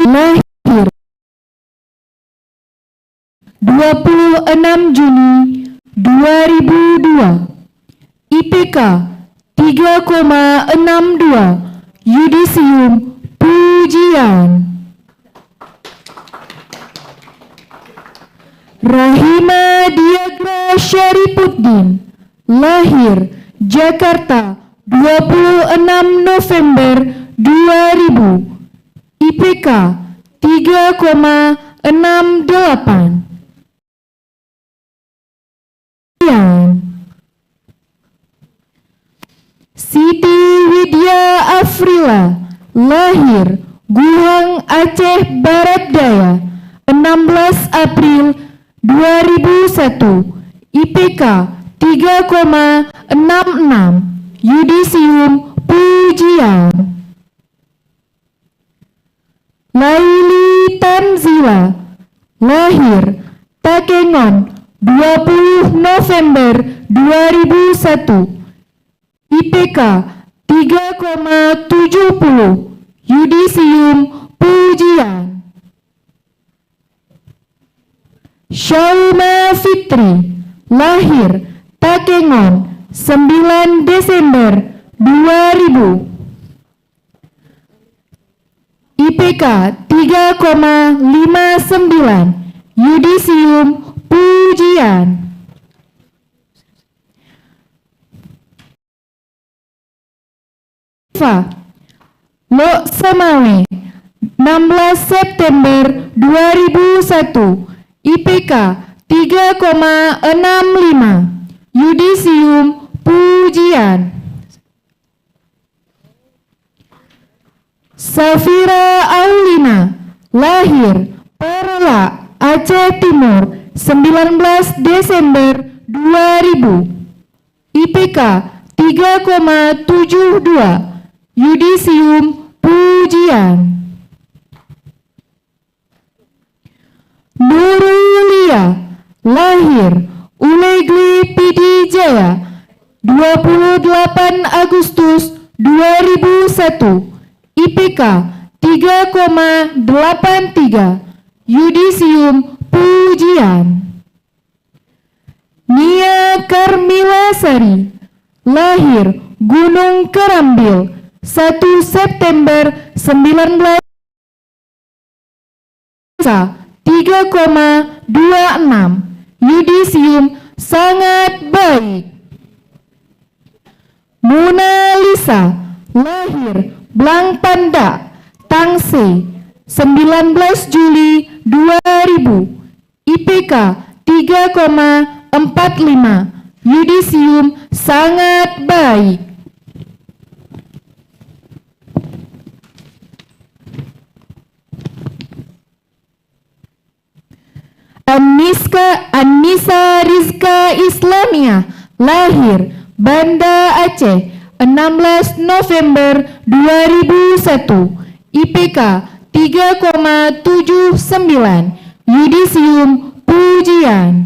lahir 26 Juni 2002, IPK 3,62, yudisium pujian. Rahima Diagra Syarifuddin, lahir Jakarta 26 November 2000, IPK 3,68. Siti Widya Afrila, lahir Guhang Aceh Barat Daya 16 April 2001, IPK 3,66, Yudisium Pujian. Laili Tanzila, lahir Takengon 20 November 2001, IPK 3,70, Yudisium Pujian. Syauma Fitri, lahir Takengon 9 Desember 2000, IPK 3,59, Yudisium Pujian. Lok Samawe 16 September 2001, IPK 3,65, Yudisium Pujian. Safira Aulina, lahir Perla, Aceh Timur 19 Desember 2000, IPK 3,72, Yudisium Pujian. Nurulia, lahir Ulegli Pidijaya 28 Agustus 2001, IPK 3,83, Yudisium Pujian. Nia Karmila Sari, lahir Gunung Kerambil 1 September 19 3,26, Yudisium sangat baik. Mona Lisa, lahir Blang Panda, Tangse 19 Juli 2000, IPK 3,45, Yudisium sangat baik. Anissa Rizka Islamia, lahir Banda Aceh 16 November 2001, IPK 3,79, Yudisium Pujian.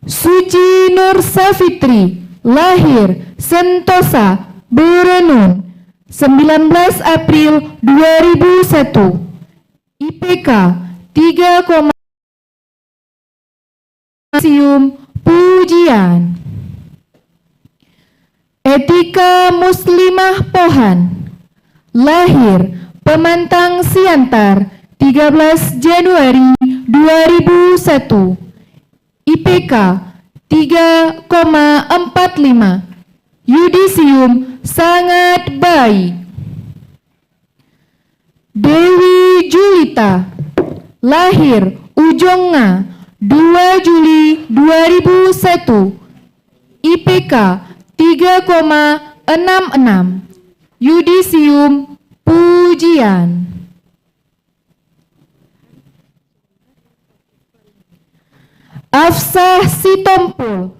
Suci Nur Safitri, lahir Sentosa, Berenun 19 April 2001, IPK 3, Yudisium Pujian. Etika Muslimah Pohan, lahir Pemantang Siantar 13 Januari 2001, IPK 3,45, Yudisium sangat baik. Dewi Julita, lahir Ujonga 2 Juli 2001, IPK 3,66, Yudisium Pujian. Afsah Sitompul,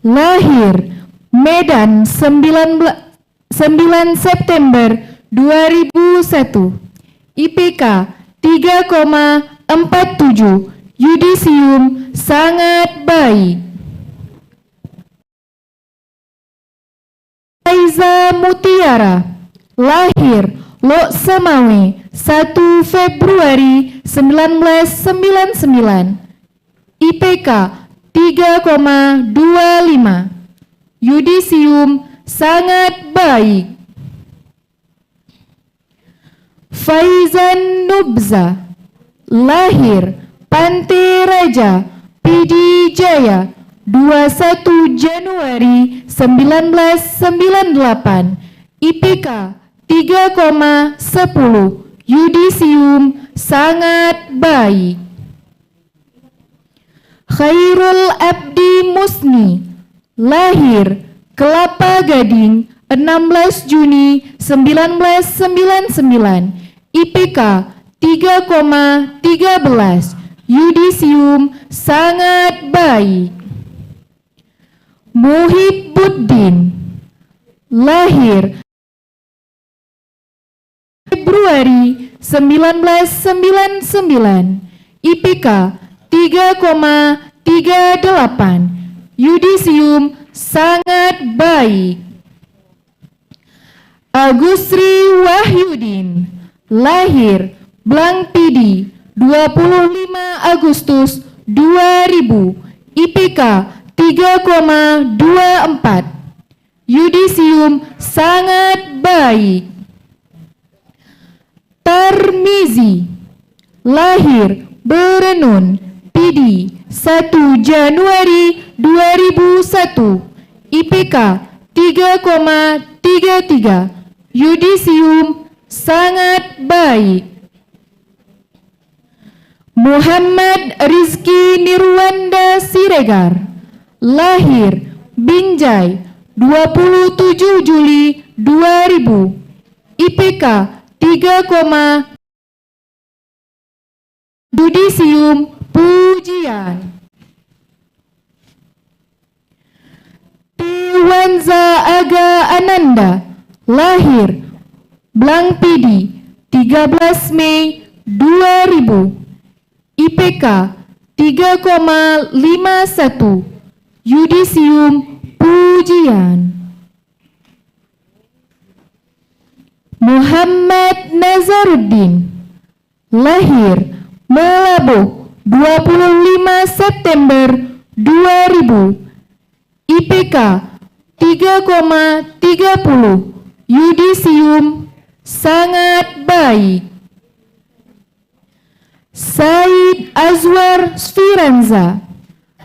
lahir Medan 9 September 2001, IPK 3,47, Yudisium sangat baik. Aiza Mutiara, lahir Lok Semawe 1 Februari 1999, IPK 3,25, Yudisium sangat baik. Faizan Nubza, lahir Pantai Raja Pidi Jaya 21 Januari 1998 IPK 3,10 Yudisium sangat baik. Khairul Abdi Musni lahir Kelapa Gading 16 Juni 1999 IPK 3,13 Yudisium sangat baik. Muhibbuddin lahir Februari 1999 IPK 3,38 Yudisium sangat baik. Agusri Wahyudin lahir Blangpidi 25 Agustus 2000 IPK 3,24 Yudisium sangat baik. Tarmizi lahir Berenun Pidi 1 Januari 2001 IPK 3,33 Yudisium sangat baik. Muhammad Rizki Nirwanda Siregar lahir Binjai 27 Juli 2000 IPK 3, Yudisium pujian. Tiwanza Aga Ananda lahir Blangpidi 13 Mei 2000 IPK 3,51 Yudisium pujian. Muhammad Nazaruddin lahir Melabuh 25 September 2000 IPK 3,30 Yudisium sangat baik. Said Azwar Sfiranza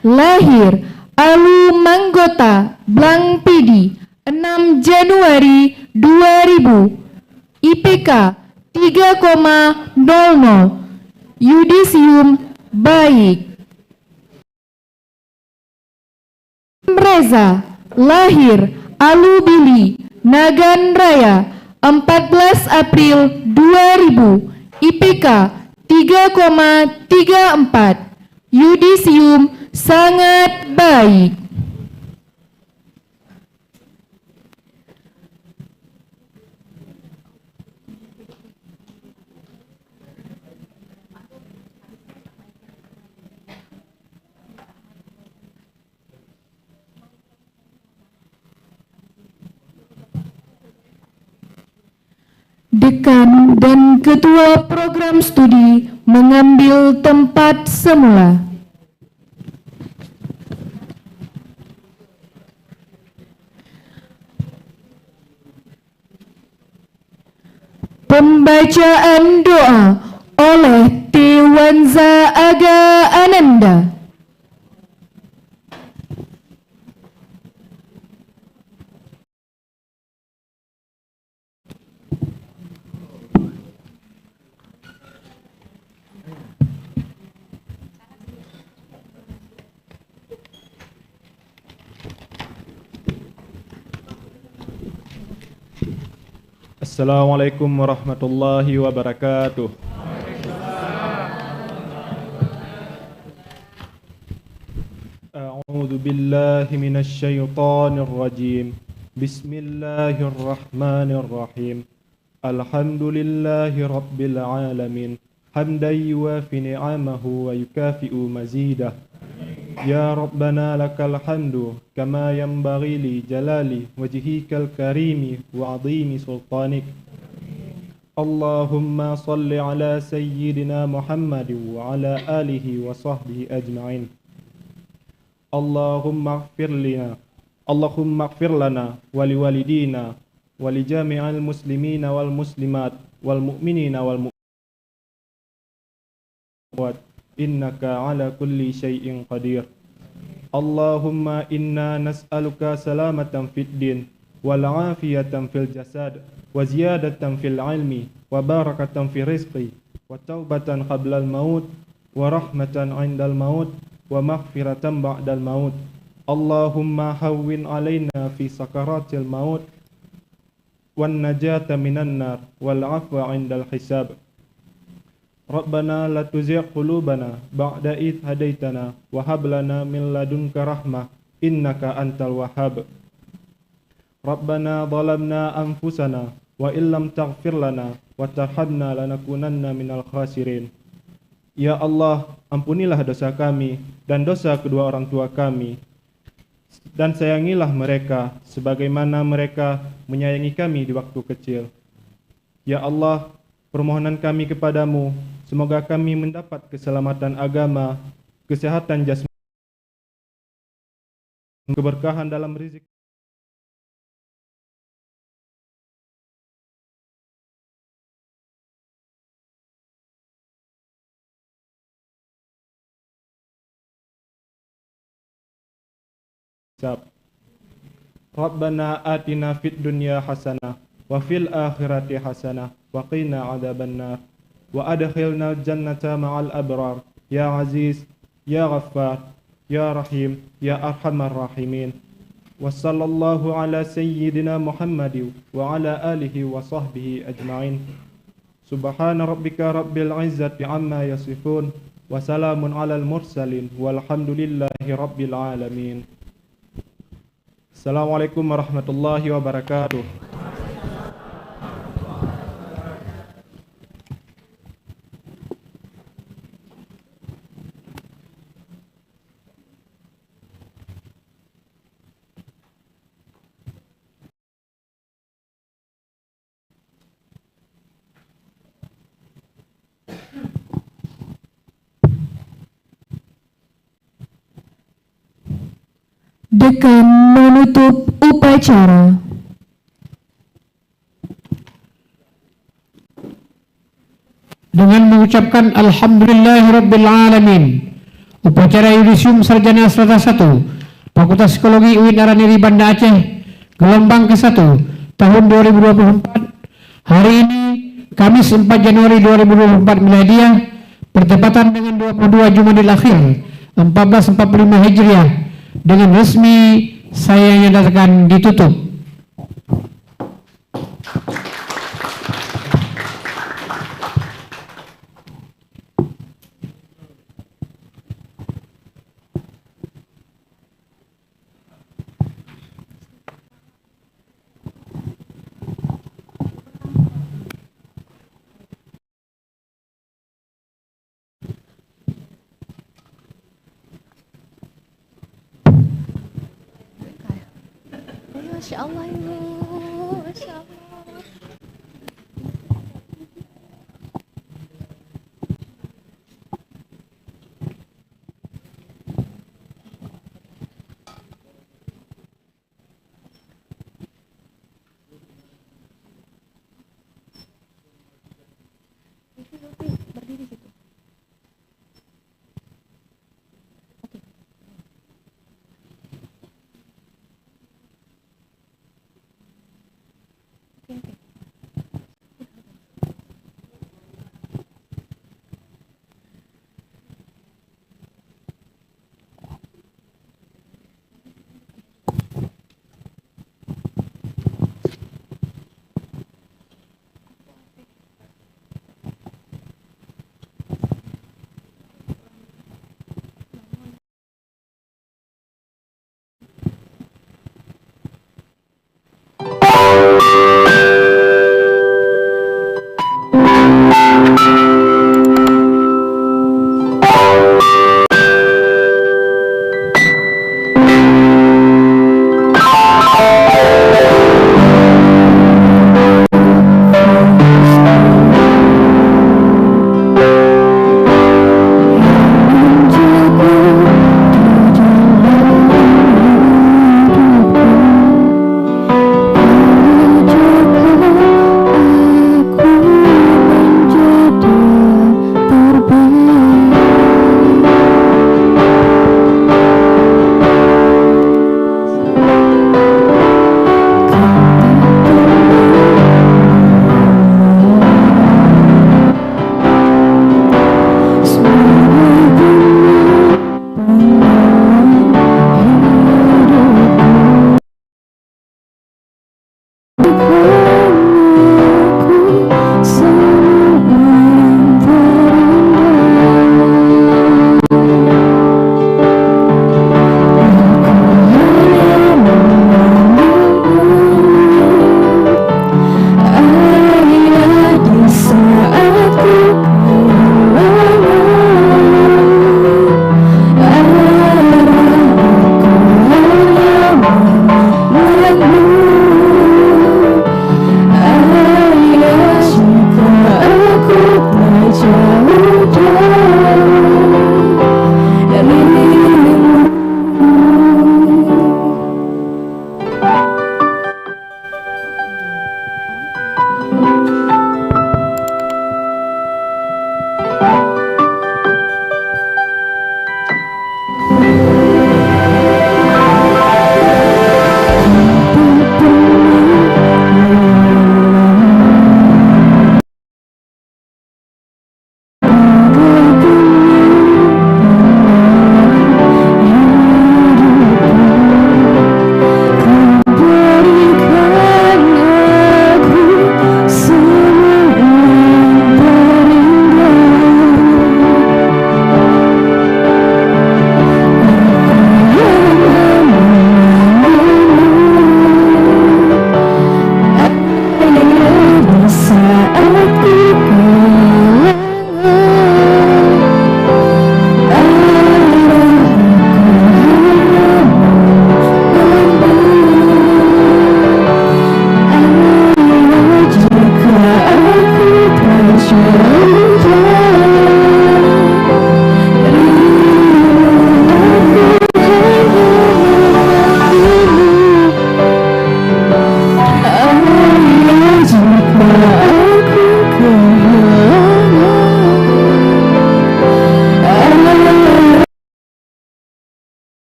lahir Alu Manggota Blangpidi 6 Januari 2000 IPK 3,00 Yudisium baik. Reza lahir Alubili Nagan Raya 14 April 2000 IPK 3,34 Yudisium sangat baik. Dekan dan Ketua Program Studi mengambil tempat semula. Pembacaan doa oleh Tiwanza Aga Ananda. Assalamualaikum warahmatullahi wabarakatuh. A'udzu billahi minasy syaithanir rajim. Bismillahirrahmanirrahim. Alhamdulillahi rabbil alamin. Hamdan yuwafi ni'amahu wa yukafi'u mazidah. Ya Rabbana lakal hamdu kama yanbaghi li jalali wajhikal karimi wa 'azimi sultanik. Allahumma salli ala sayyidina Muhammad wa ala alihi wa sahbihi ajma'in. Allahumma ighfir lana wa liwalidina wa li jami'il muslimina wal muslimat wal mu'minina wal mu'minat innaka ala kulli syai'in qadir. Allahumma inna nas'aluka salamatan fid din wal afiyatan fil jasad wa ziyadatan fil ilmi wa barakatan fil rizqi wa taubatan qablal maut wa rahmatan 'indal maut wa maghfiratan ba'dal maut. Allahumma hawwin 'alaina fi sakaratil maut wan najata minan nar wal 'afwa 'indal hisab. Rabbana la tuzigh qulubana ba'da idh hadaitana wa hab lana min ladunka rahmah innaka antal wahhab. Rabbana zalamna anfusana wa illam taghfir lana wa tarhamna lanakunanna minal khasirin. Ya Allah, ampunilah dosa kami dan dosa kedua orang tua kami, dan sayangilah mereka sebagaimana mereka menyayangi kami di waktu kecil. Ya Allah, permohonan kami kepadamu, semoga kami mendapat keselamatan agama, kesehatan jasmani, keberkahan dalam rezeki, Rabbana atina fid dunya hasanah wa fil akhirati hasanah wa qina adzabannar wa adkhilnal jannata ma'al abrar ya aziz ya ghaffar ya rahim ya arhamar rahimin. Wa sallallahu ala sayyidina Muhammadin wa ala alihi wa sahbihi ajma'in. Subhana rabbika rabbil izzati amma yasifun wa salamun alal mursalin walhamdulillahi rabbil alamin. Assalamualaikum warahmatullahi wabarakatuh. Dekan menutup upacara. Dengan mengucapkan Alhamdulillahirabbil alamin, upacara yudisium sarjana strata 1 Fakultas Psikologi UIN Araniri Banda Aceh gelombang ke-1 tahun 2024 hari ini Kamis 4 Januari 2024 Miladiah bertepatan dengan 22 Jumadil Akhir 1445 Hijriah dengan resmi saya nyatakan ditutup. Masya Allah Ibu, Masya Allah. Berdiri situ.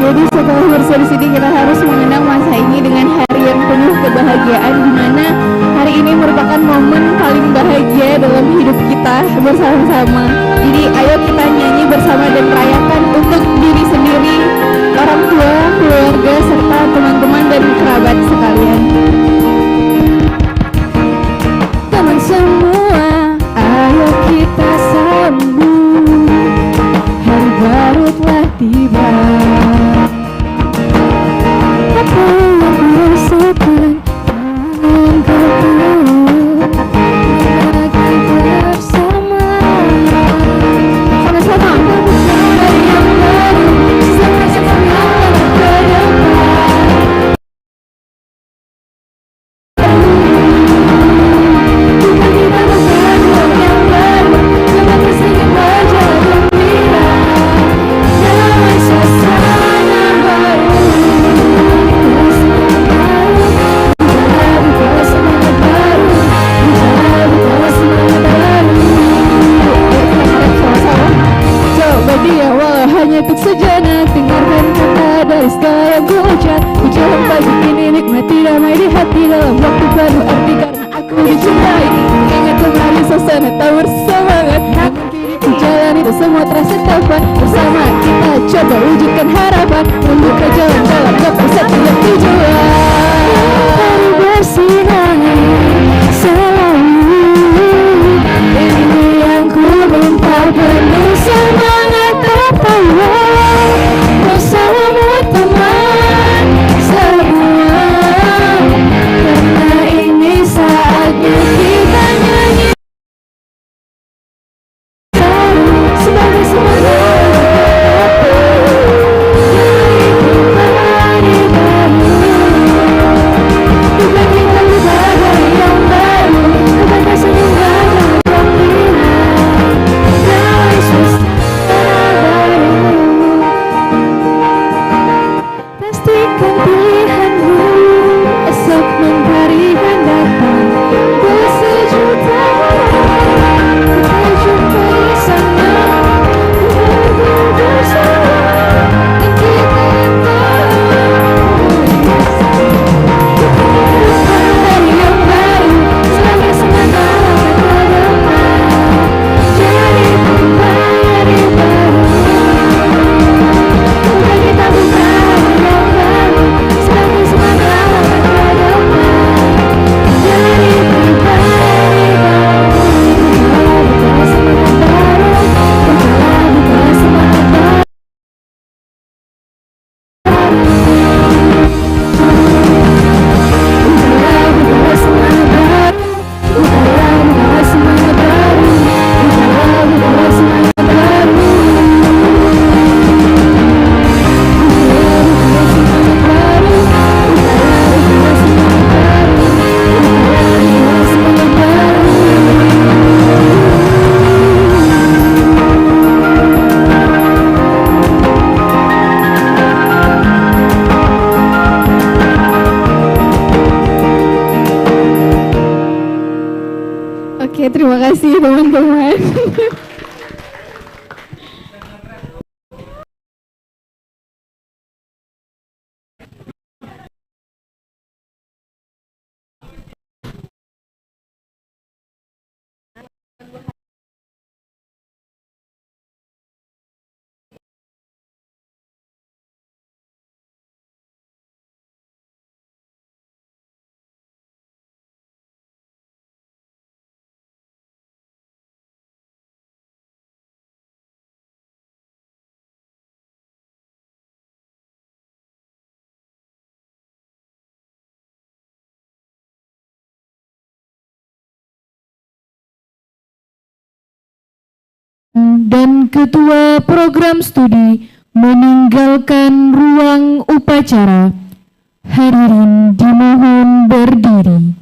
Jadi setelah bersama di sini kita harus mengenang masa ini dengan hari yang penuh kebahagiaan, di mana hari ini merupakan momen paling bahagia dalam hidup kita bersama-sama. Jadi ayo kita nyanyi bersama dan rayakan untuk diri sendiri, orang tua, keluarga, serta teman-teman dan kerabat sekalian. Teman semua, ayo kita sambut, hari baru telah tiba. Apa yang dirasakan, jangan kau tahu, lagi bersama. Sama-sama. Hari yang baru, sama-sama ke depan. Bukan kita bukan yang baru, jangan kesini berjalan gembira. Damai suasana baru, buka semangat baru, buka semangat baru. Sama-sama. Coba di awal hanya untuk sejenak, dengarkan kata dari segala yang ku ucap. Ucapan pagi ini nikmati damai di hati dalam waktu penuh arti karena aku dicintai. Ingat kembali suasana tak bersemangat, namun kini ku jalani itu semua terasa tepat. Bersama kita coba wujudkan harapan, membuka jalan-jalan ke setiap tujuan. Hari bersinar selalu, ini yang ku minta, penuh semangat tertawa bersama teman semua, karena ini saatnya kita nyanyi sebagai semangat dari kembali baru. Bukan kita buka hari yang baru, kepada semua yang gembira. Damai suasana baru, pastikan pilihanmu, esok mentari akan datang bersejuta orang. Kita jumpa di sana, berbagi bersama, dan kita hari yang baru, sebagai semangat ke depan. Jadi kembali baru, bukan kita buka hari yang baru, sebagai semangat ke depan. Jadi kembali baru, buka semangat baru, buka semangat baru. Buka semangat baru, buka semangat baru, buka semangat baru. Oke, terima kasih teman-teman. Dan Ketua Program Studi meninggalkan ruang upacara. Hadirin dimohon berdiri.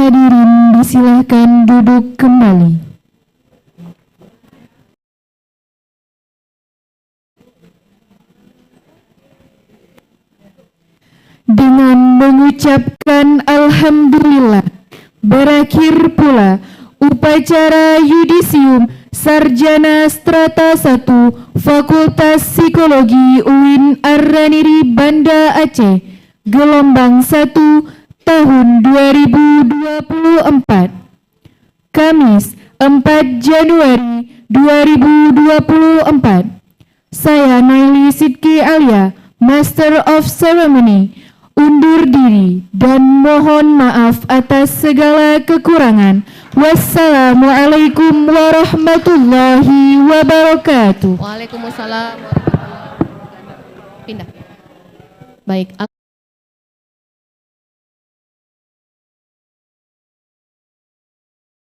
Hadirin disilahkan duduk kembali. Dengan mengucapkan Alhamdulillah, berakhir pula upacara yudisium Sarjana Strata 1 Fakultas Psikologi UIN Ar-Raniri Banda Aceh, gelombang 1 tahun 2024. Kamis 4 Januari 2024. Saya Naili Sidki Alia, Master of Ceremony, undur diri dan mohon maaf atas segala kekurangan. Wassalamualaikum warahmatullahi wabarakatuh. Waalaikumsalam warahmatullahi wabarakatuh. Pindah. Baik.